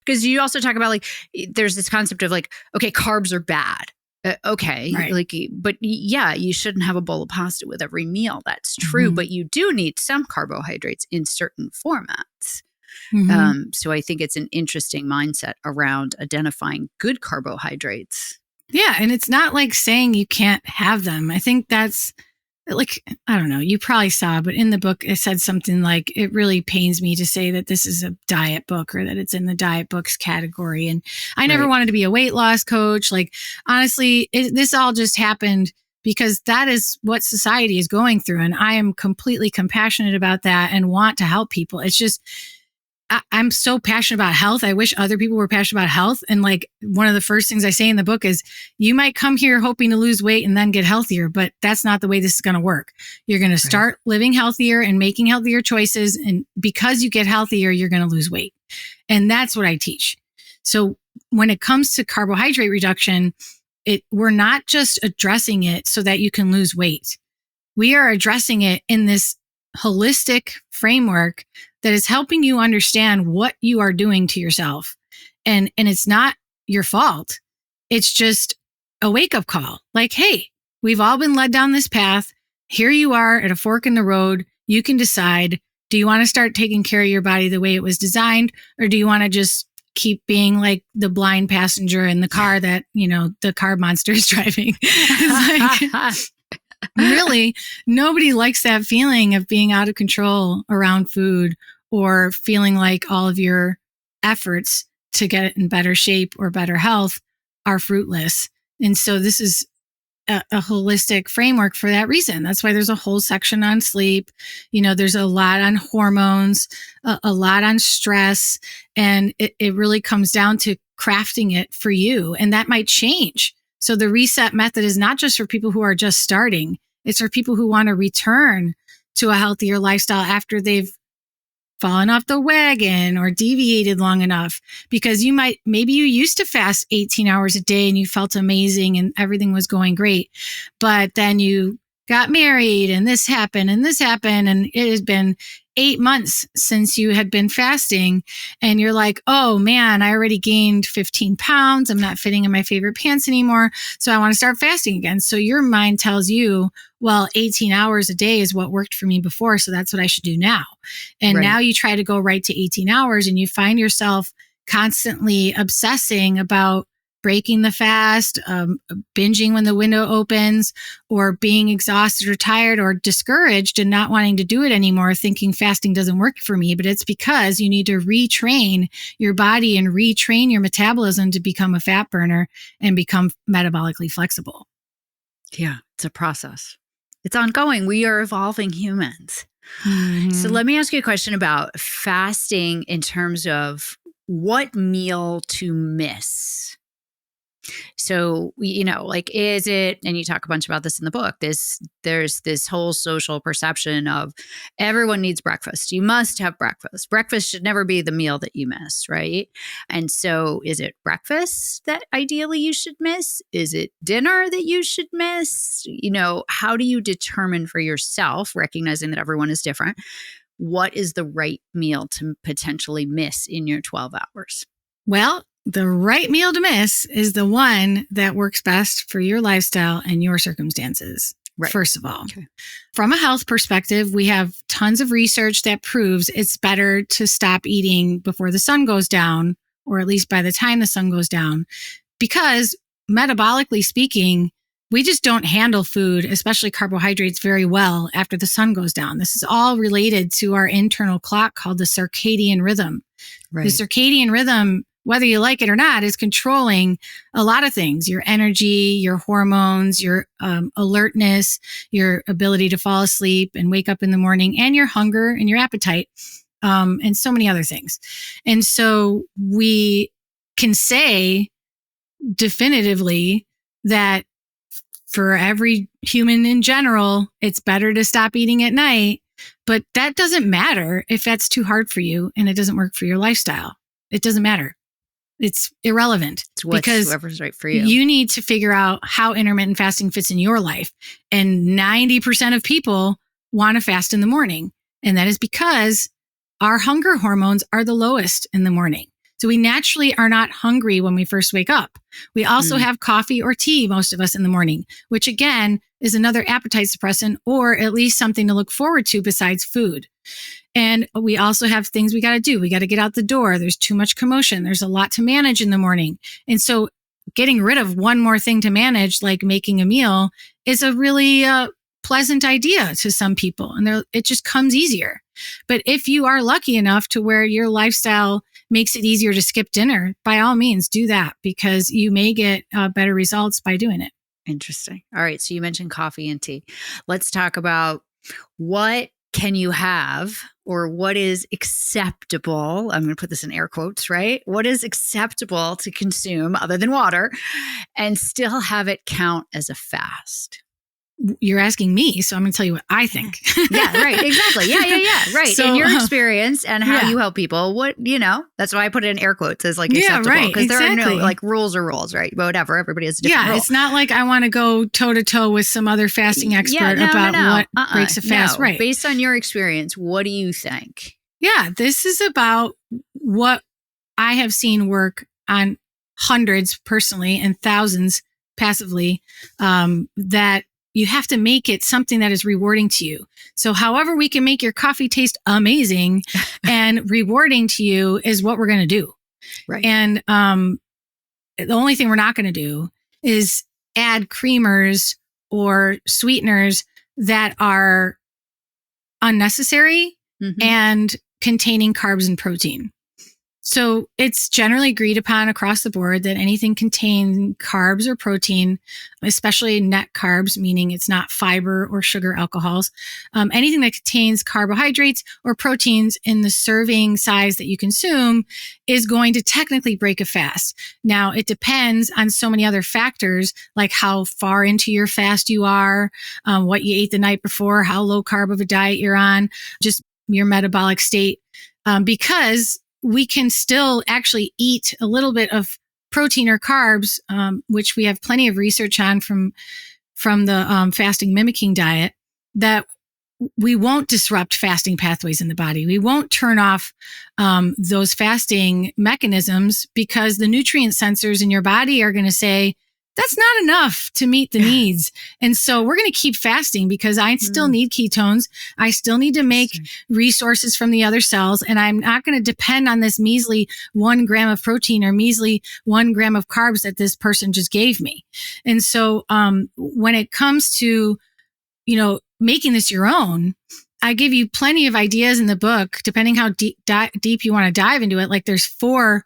Because you also talk about there's this concept of okay, carbs are bad. Okay. Right. But you shouldn't have a bowl of pasta with every meal. That's true. Mm-hmm. But you do need some carbohydrates in certain formats. Mm-hmm. So I think it's an interesting mindset around identifying good carbohydrates. Yeah. And it's not like saying you can't have them. I think that's I don't know, you probably saw, but in the book, it said something like, it really pains me to say that this is a diet book or that it's in the diet books category. And I never wanted to be a weight loss coach. Honestly, this all just happened because that is what society is going through. And I am completely compassionate about that and want to help people. It's just, I'm so passionate about health. I wish other people were passionate about health. And one of the first things I say in the book is, you might come here hoping to lose weight and then get healthier, but that's not the way this is going to work. You're going to start living healthier and making healthier choices. And because you get healthier, you're going to lose weight. And that's what I teach. So when it comes to carbohydrate reduction, we're not just addressing it so that you can lose weight. We are addressing it in this holistic framework that is helping you understand what you are doing to yourself. And it's not your fault. It's just a wake-up call. Like, hey, we've all been led down this path. Here you are at a fork in the road. You can decide, do you want to start taking care of your body the way it was designed? Or do you want to just keep being like the blind passenger in the car that, the car monster is driving? It's like, really, nobody likes that feeling of being out of control around food or feeling like all of your efforts to get in better shape or better health are fruitless. And so this is a holistic framework for that reason. That's why there's a whole section on sleep. There's a lot on hormones, a lot on stress, and it really comes down to crafting it for you. And that might change. So the reset method is not just for people who are just starting. It's for people who want to return to a healthier lifestyle after they've fallen off the wagon or deviated long enough, because maybe you used to fast 18 hours a day and you felt amazing and everything was going great, but then you got married and this happened and it has been 8 months since you had been fasting and you're like, oh man, I already gained 15 pounds. I'm not fitting in my favorite pants anymore. So I want to start fasting again. So your mind tells you, well, 18 hours a day is what worked for me before. So that's what I should do now. And now you try to go right to 18 hours and you find yourself constantly obsessing about breaking the fast, binging when the window opens, or being exhausted or tired or discouraged and not wanting to do it anymore, thinking fasting doesn't work for me. But it's because you need to retrain your body and retrain your metabolism to become a fat burner and become metabolically flexible. Yeah, it's a process. It's ongoing. We are evolving humans. Mm-hmm. So let me ask you a question about fasting in terms of what meal to miss. So, is it, and you talk a bunch about this in the book, there's this whole social perception of everyone needs breakfast. You must have breakfast. Breakfast should never be the meal that you miss, right? And so is it breakfast that ideally you should miss? Is it dinner that you should miss? How do you determine for yourself, recognizing that everyone is different, what is the right meal to potentially miss in your 12 hours? Well, the right meal to miss is the one that works best for your lifestyle and your circumstances. Right. First of all, From a health perspective, we have tons of research that proves it's better to stop eating before the sun goes down, or at least by the time the sun goes down, because metabolically speaking, we just don't handle food, especially carbohydrates, very well after the sun goes down. This is all related to our internal clock called the circadian rhythm. Right. The circadian rhythm, whether you like it or not, is controlling a lot of things: your energy, your hormones, your alertness, your ability to fall asleep and wake up in the morning, and your hunger and your appetite, and so many other things. And so we can say definitively that for every human in general, it's better to stop eating at night, but that doesn't matter if that's too hard for you and it doesn't work for your lifestyle. It doesn't matter. It's irrelevant because whoever's right for you. You need to figure out how intermittent fasting fits in your life. And 90% of people want to fast in the morning. And that is because our hunger hormones are the lowest in the morning. So we naturally are not hungry when we first wake up. We also have coffee or tea, most of us, in the morning, which again is another appetite suppressant, or at least something to look forward to besides food. And we also have things we got to do. We got to get out the door. There's too much commotion. There's a lot to manage in the morning. And so getting rid of one more thing to manage, like making a meal, is a really pleasant idea to some people. And it just comes easier. But if you are lucky enough to where your lifestyle makes it easier to skip dinner, by all means, do that, because you may get better results by doing it. Interesting. All right. So you mentioned coffee and tea. Let's talk about what can you have, or what is acceptable? I'm going to put this in air quotes, right? What is acceptable to consume other than water and still have it count as a fast? you're asking me, so I'm going to tell you what I think. Yeah, right. Exactly. Yeah. Right. So, in your experience and how yeah. you help people, that's why I put it in air quotes as like Yeah, acceptable. right, Because there are no exactly. like rules or rules, right? But whatever. Everybody has a different rule. It's not like I want to go toe to toe with some other fasting expert about what breaks a fast. No. Right. Based on your experience, what do you think? Yeah, this is about what I have seen work on hundreds personally and thousands passively, that you have to make it something that is rewarding to you. So however we can make your coffee taste amazing and rewarding to you is what we're going to do. Right. And the only thing we're not going to do is add creamers or sweeteners that are unnecessary and containing carbs and protein. So it's generally agreed upon across the board that anything containing carbs or protein, especially net carbs, meaning it's not fiber or sugar alcohols, anything that contains carbohydrates or proteins in the serving size that you consume is going to technically break a fast. Now, it depends on so many other factors, like how far into your fast you are, what you ate the night before, how low carb of a diet you're on, just your metabolic state, because we can still actually eat a little bit of protein or carbs, which we have plenty of research on from the fasting mimicking diet, that we won't disrupt fasting pathways in the body. We won't turn off those fasting mechanisms because the nutrient sensors in your body are going to say, that's not enough to meet the needs. And so we're going to keep fasting because I still need ketones. I still need to make resources from the other cells. And I'm not going to depend on this measly 1 gram of protein or measly 1 gram of carbs that this person just gave me. And so when it comes to, making this your own, I give you plenty of ideas in the book, depending how deep you want to dive into it. Like there's 4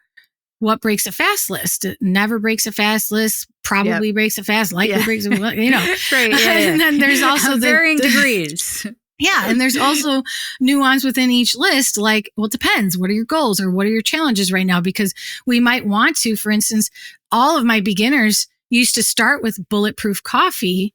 what breaks a fast list. It never breaks a fast list, probably breaks a fast, likely breaks a, Right. Yeah. And then there's also varying degrees. Yeah. And there's also nuance within each list. Like, well, it depends. What are your goals or what are your challenges right now? Because we might want to, for instance, all of my beginners used to start with bulletproof coffee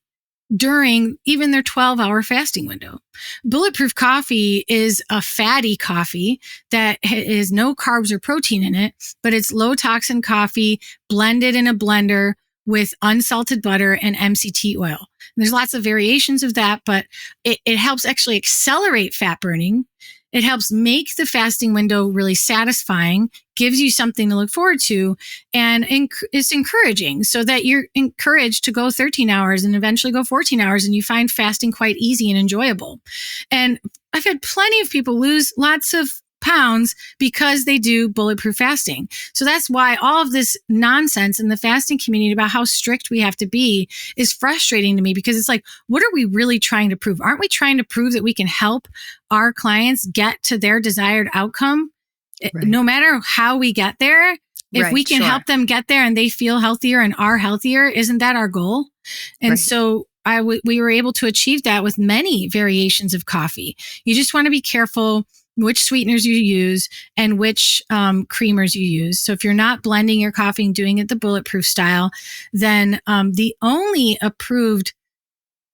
during even their 12-hour fasting window. Bulletproof coffee is a fatty coffee that has no carbs or protein in it, but it's low toxin coffee blended in a blender with unsalted butter and MCT oil. And there's lots of variations of that, but it helps actually accelerate fat burning. It helps make the fasting window really satisfying, gives you something to look forward to, and it's encouraging so that you're encouraged to go 13 hours and eventually go 14 hours and you find fasting quite easy and enjoyable. And I've had plenty of people lose lots of pounds because they do bulletproof fasting. So that's why all of this nonsense in the fasting community about how strict we have to be is frustrating to me, because it's like, what are we really trying to prove? Aren't we trying to prove that we can help our clients get to their desired outcome? Right. No matter how we get there, if we can help them get there and they feel healthier and are healthier, isn't that our goal? And so we were able to achieve that with many variations of coffee. You just want to be careful which sweeteners you use and which creamers you use. So if you're not blending your coffee and doing it the bulletproof style, then the only approved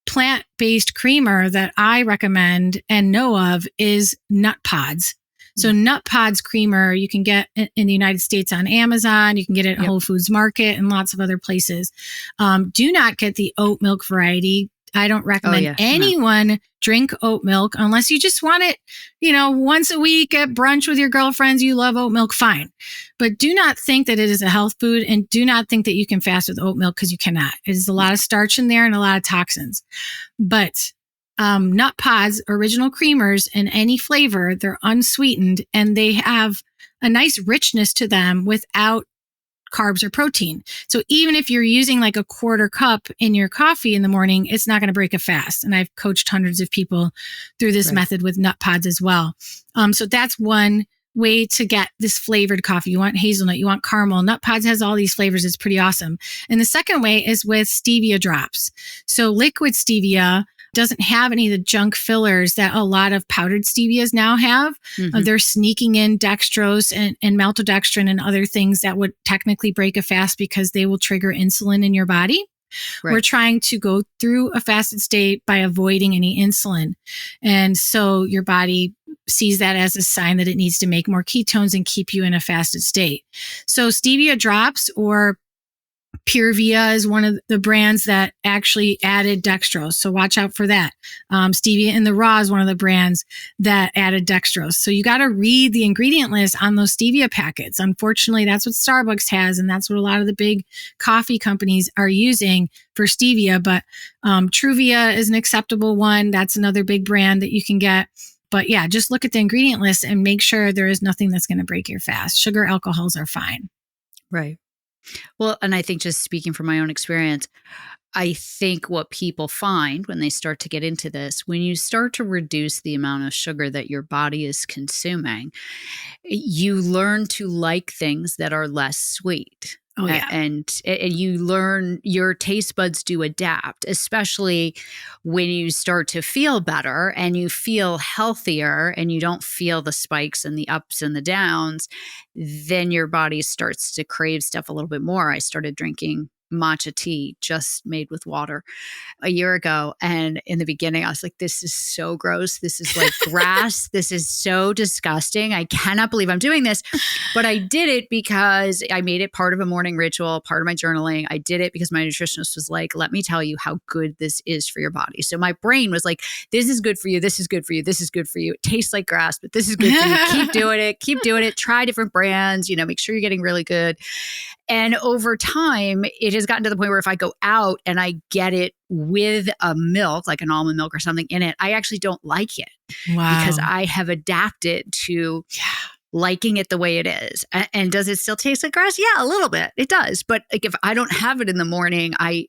plant-based creamer that I recommend and know of is Nut Pods. So Nut Pods creamer, you can get in the United States on Amazon. You can get it at Whole Foods Market and lots of other places. Do not get the oat milk variety. I don't recommend anyone drink oat milk unless you just want it, once a week at brunch with your girlfriends. You love oat milk, fine. But do not think that it is a health food, and do not think that you can fast with oat milk, because you cannot. It is a lot of starch in there and a lot of toxins. But Nut Pods, original creamers in any flavor, they're unsweetened and they have a nice richness to them without carbs or protein. So even if you're using like a quarter cup in your coffee in the morning, it's not going to break a fast. And I've coached hundreds of people through this method with Nut Pods as well. So that's one way to get this flavored coffee. You want hazelnut, you want caramel. Nut Pods has all these flavors. It's pretty awesome. And the second way is with stevia drops. So liquid stevia doesn't have any of the junk fillers that a lot of powdered stevias now have. They're sneaking in dextrose and maltodextrin and other things that would technically break a fast because they will trigger insulin in your body. We're trying to go through a fasted state by avoiding any insulin. And so your body sees that as a sign that it needs to make more ketones and keep you in a fasted state. So stevia drops or Pure Via is one of the brands that actually added dextrose. So watch out for that. Stevia in the Raw is one of the brands that added dextrose. So you got to read the ingredient list on those stevia packets. Unfortunately, that's what Starbucks has. And that's what a lot of the big coffee companies are using for stevia. But Truvia is an acceptable one. That's another big brand that you can get. But yeah, just look at the ingredient list and make sure there is nothing that's going to break your fast. Sugar alcohols are fine. Right. Well, and I think just speaking from my own experience, I think what people find when they start to get into this, when you start to reduce the amount of sugar that your body is consuming, you learn to like things that are less sweet. Oh, yeah. And you learn, your taste buds do adapt, especially when you start to feel better and you feel healthier and you don't feel the spikes and the ups and the downs, then your body starts to crave stuff a little bit more. I started drinking matcha tea just made with water a year ago. And in the beginning, I was like, this is so gross. This is like grass. This is so disgusting. I cannot believe I'm doing this. But I did it because I made it part of a morning ritual, part of my journaling. I did it because my nutritionist was like, let me tell you how good this is for your body. So my brain was like, this is good for you. This is good for you. This is good for you. It tastes like grass, but this is good for you. Keep doing it. Keep doing it. Try different brands, make sure you're getting really good. And over time, it has gotten to the point where if I go out and I get it with a milk, like an almond milk or something in it, I actually don't like it. Wow. Because I have adapted to liking it the way it is. And does it still taste like grass? Yeah, a little bit. It does. But like if I don't have it in the morning, I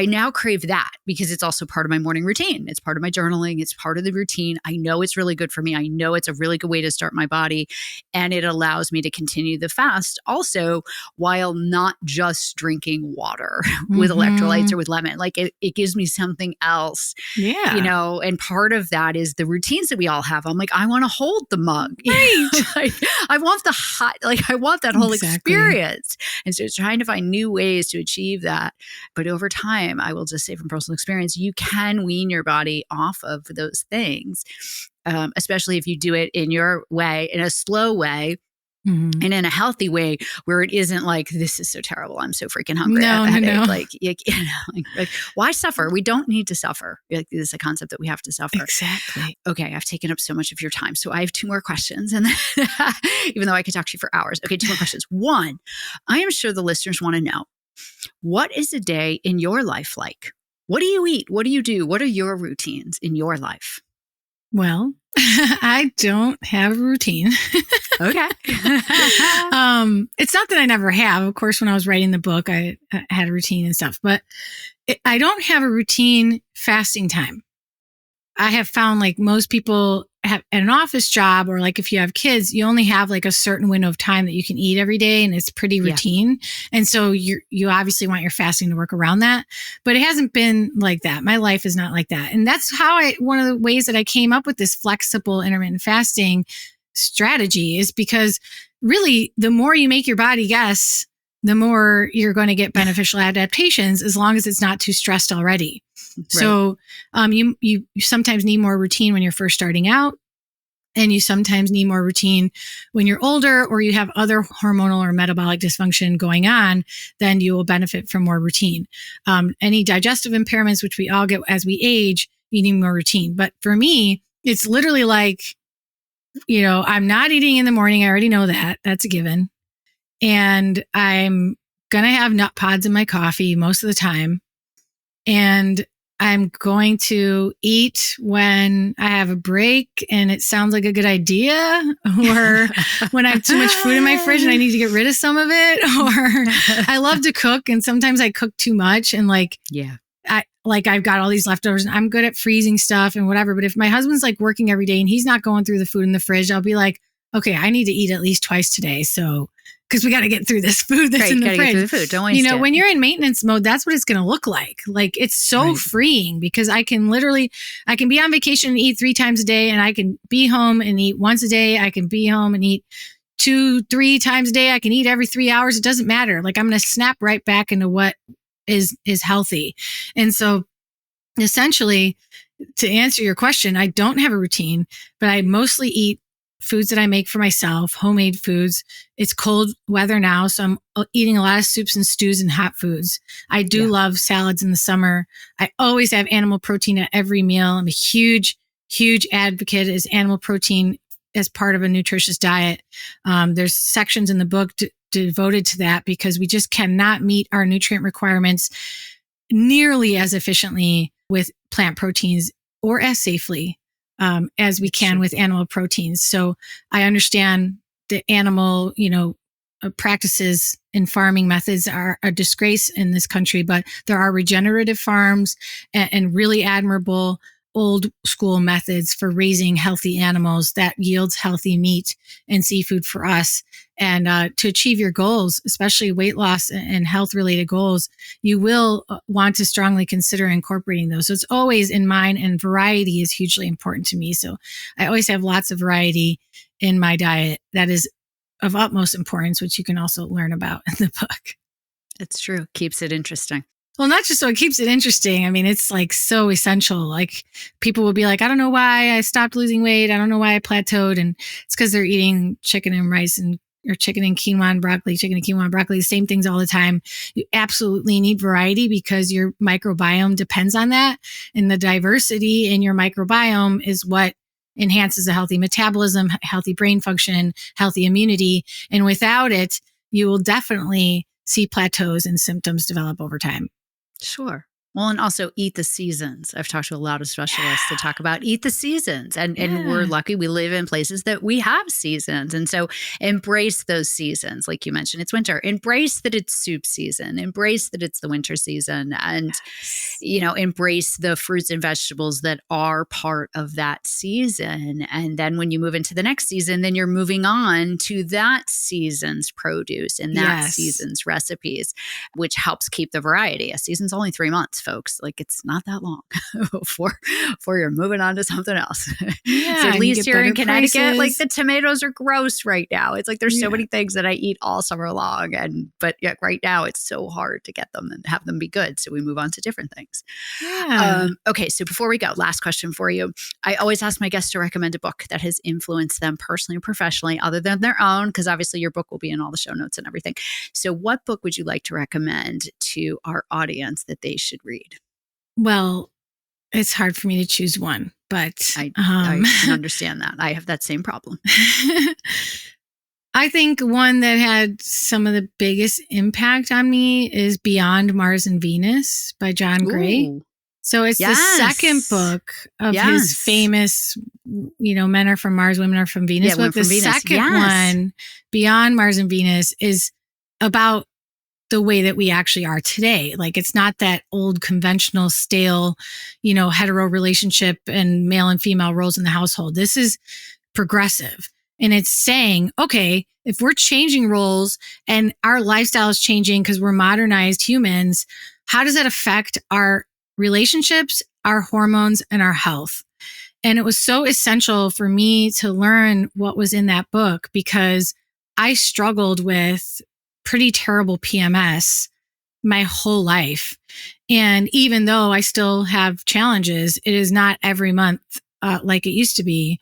now crave that because it's also part of my morning routine. It's part of my journaling. It's part of the routine. I know it's really good for me. I know it's a really good way to start my body. And it allows me to continue the fast also while not just drinking water with electrolytes or with lemon. Like it gives me something else, and part of that is the routines that we all have. I'm like, I want to hold the mug. Right. I want the hot, I want that whole experience. And so it's trying to find new ways to achieve that. But over time, I will just say from personal experience, you can wean your body off of those things, especially if you do it in your way, in a slow way. And in a healthy way where it isn't like, this is so terrible. I'm so freaking hungry. No. Like, why suffer? We don't need to suffer. Like, this is a concept that we have to suffer. Exactly. Okay. I've taken up so much of your time. So I have 2 more questions. And then, even though I could talk to you for hours. Okay. 2 more questions. 1, I am sure the listeners want to know, what is a day in your life like? What do you eat? What do you do? What are your routines in your life? Well, I don't have a routine. Okay. It's not that I never have. Of course, when I was writing the book, I had a routine and stuff, but I don't have a routine fasting time. I have found like most people have an office job, or like if you have kids, you only have like a certain window of time that you can eat every day, and it's pretty routine. And so you obviously want your fasting to work around that, but it hasn't been like that. My life is not like that. And that's how one of the ways that I came up with this flexible intermittent fasting strategy is because really the more you make your body guess, the more you're going to get beneficial adaptations, as long as it's not too stressed already. Right. So you sometimes need more routine when you're first starting out, and you sometimes need more routine when you're older or you have other hormonal or metabolic dysfunction going on. Then you will benefit from more routine. Any digestive impairments, which we all get as we age, you need more routine. But for me, it's literally like, I'm not eating in the morning. I already know that. That's a given. And I'm going to have nut pods in my coffee most of the time. And I'm going to eat when I have a break and it sounds like a good idea, or when I have too much food in my fridge and I need to get rid of some of it, or I love to cook and sometimes I cook too much and I've got all these leftovers and I'm good at freezing stuff and whatever. But if my husband's like working every day and he's not going through the food in the fridge, I'll be like, okay, I need to eat at least twice today. So, because we got to get through this food that's in the fridge. Get through the food. Don't waste it. When you're in maintenance mode, that's what it's going to look like. Like, it's so freeing because I can be on vacation and eat 3 times a day, and I can be home and eat once a day. I can be home and eat 2-3 times a day. I can eat every 3 hours. It doesn't matter. Like, I'm going to snap right back into what is healthy. And so essentially, to answer your question, I don't have a routine, but I mostly eat foods that I make for myself, homemade foods. It's cold weather now, so I'm eating a lot of soups and stews and hot foods. I do love salads in the summer. I always have animal protein at every meal. I'm a huge advocate as animal protein as part of a nutritious diet. There's sections in the book devoted to that because we just cannot meet our nutrient requirements nearly as efficiently with plant proteins or as safely as we can with animal proteins. So I understand the animal, practices and farming methods are a disgrace in this country, but there are regenerative farms and really admirable old school methods for raising healthy animals that yields healthy meat and seafood for us. And to achieve your goals, especially weight loss and health related goals, you will want to strongly consider incorporating those. So it's always in mind, and variety is hugely important to me. So I always have lots of variety in my diet. That is of utmost importance, which you can also learn about in the book. It's true. Keeps it interesting. Well, not just so it keeps it interesting. I mean, it's like so essential. Like people will be like, I don't know why I stopped losing weight. I don't know why I plateaued. And it's because they're eating chicken and rice or chicken and quinoa and broccoli, the same things all the time. You absolutely need variety because your microbiome depends on that. And the diversity in your microbiome is what enhances a healthy metabolism, healthy brain function, healthy immunity. And without it, you will definitely see plateaus and symptoms develop over time. Sure. Well, and also eat the seasons. I've talked to a lot of specialists to talk about eat the seasons. And we're lucky we live in places that we have seasons. And so embrace those seasons. Like you mentioned, it's winter. Embrace that it's soup season. Embrace that it's the winter season. And, embrace the fruits and vegetables that are part of that season. And then when you move into the next season, then you're moving on to that season's produce and that season's recipes, which helps keep the variety. A season's only 3 months, folks. Like it's not that long before you're moving on to something else. Yeah, so at least here in Connecticut, prices. like the tomatoes are gross right now. It's like there's so many things that I eat all summer long, but yet right now it's so hard to get them and have them be good. So we move on to different things. Yeah. Okay, so before we go, last question for you. I always ask my guests to recommend a book that has influenced them personally and professionally, other than their own, because obviously your book will be in all the show notes and everything. So what book would you like to recommend to our audience that they should read? Well, it's hard for me to choose one, but I can understand that. I have that same problem. I think one that had some of the biggest impact on me is Beyond Mars and Venus by John Gray. So it's the second book of his famous, Men Are From Mars, Women Are From Venus book. The second one, Beyond Mars and Venus, is about the way that we actually are today. Like it's not that old conventional stale, hetero relationship and male and female roles in the household. This is progressive. And it's saying, okay, if we're changing roles and our lifestyle is changing because we're modernized humans, how does that affect our relationships, our hormones, and our health? And it was so essential for me to learn what was in that book because I struggled with pretty terrible PMS my whole life. And even though I still have challenges, it is not every month like it used to be.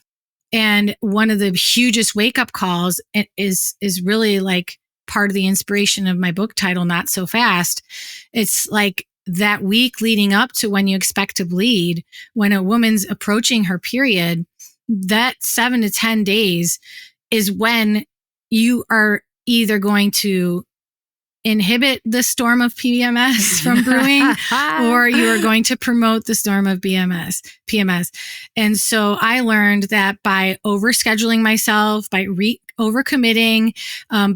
And one of the hugest wake up calls is really like part of the inspiration of my book title, Not So Fast. It's like that week leading up to when you expect to bleed, when a woman's approaching her period, that 7 to 10 days is when you are either going to inhibit the storm of PMS from brewing, or you are going to promote the storm of PMS. And so I learned that by overscheduling myself, by overcommitting,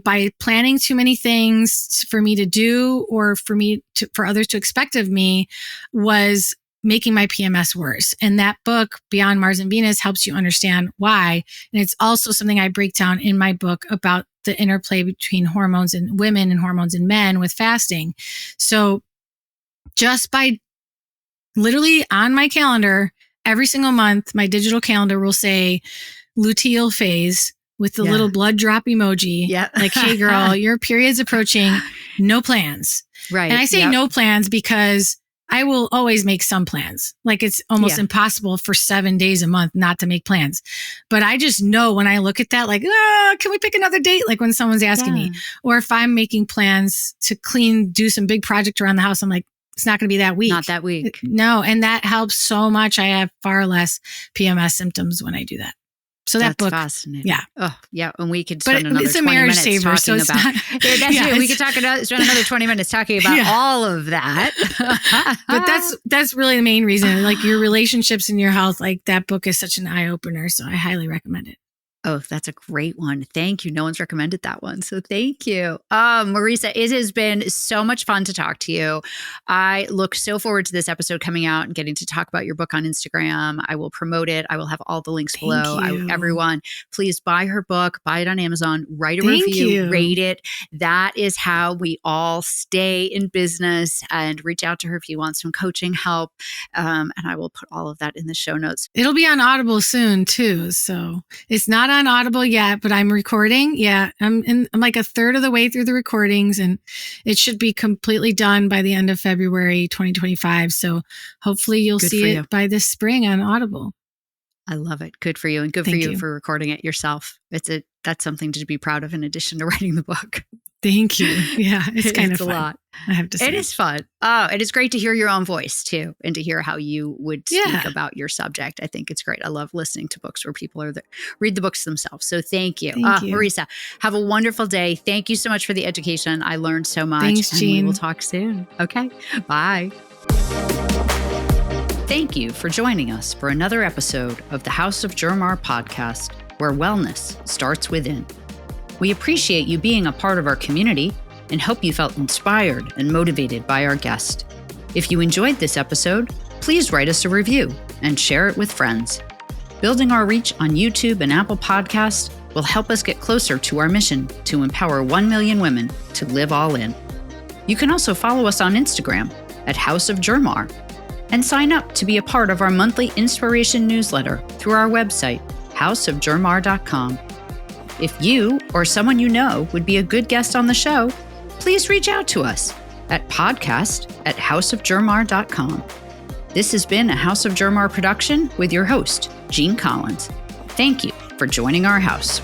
by planning too many things for me to do or for others to expect of me, was making my PMS worse. And that book, Beyond Mars and Venus, helps you understand why. And it's also something I break down in my book about the interplay between hormones in women and hormones in men with fasting. So just by literally on my calendar, every single month, my digital calendar will say luteal phase, with the little blood drop emoji. Yeah. Like, hey girl, your period's approaching, no plans. Right. And I say no plans because I will always make some plans. Like, it's almost impossible for 7 days a month not to make plans. But I just know when I look at that, like, can we pick another date? Like when someone's asking me, or if I'm making plans to do some big project around the house, I'm like, it's not going to be that week. Not that week. No. And that helps so much. I have far less PMS symptoms when I do that. So that's fascinating. Yeah. Oh, yeah. And we could spend another it's a 20 marriage minutes saver, talking so about it. We could spend another 20 minutes talking about all of that. But that's really the main reason. Like, your relationships and your health, like, that book is such an eye opener. So I highly recommend it. Oh, that's a great one. Thank you. No one's recommended that one. So thank you. Marisa, it has been so much fun to talk to you. I look so forward to this episode coming out and getting to talk about your book on Instagram. I will promote it. I will have all the links below. Everyone, please buy her book, buy it on Amazon, write a review, rate it. That is how we all stay in business, and reach out to her if you want some coaching help. And I will put all of that in the show notes. It'll be on Audible soon too. So it's not on Audible yet, but I'm recording. Yeah. I'm like a third of the way through the recordings, and it should be completely done by the end of February 2025. So hopefully you'll see it by this spring on Audible. I love it. Good for you. And good for you for recording it yourself. That's something to be proud of in addition to writing the book. Thank you. Yeah, it's kind of fun. A lot. I have to say. It is fun. Oh, it is great to hear your own voice too, and to hear how you would speak about your subject. I think it's great. I love listening to books where people read the books themselves. So thank you. Thank you. Marisa, have a wonderful day. Thank you so much for the education. I learned so much. Thanks, Jean. And we will talk soon. Okay. Bye. Thank you for joining us for another episode of the House of Germar podcast, where wellness starts within. We appreciate you being a part of our community and hope you felt inspired and motivated by our guest. If you enjoyed this episode, please write us a review and share it with friends. Building our reach on YouTube and Apple Podcasts will help us get closer to our mission to empower 1 million women to live all in. You can also follow us on Instagram at House of Germar and sign up to be a part of our monthly inspiration newsletter through our website, houseofgermar.com. If you or someone you know would be a good guest on the show, please reach out to us at podcast@houseofgermar.com. This has been a House of Germar production with your host, Jean Collins. Thank you for joining our house.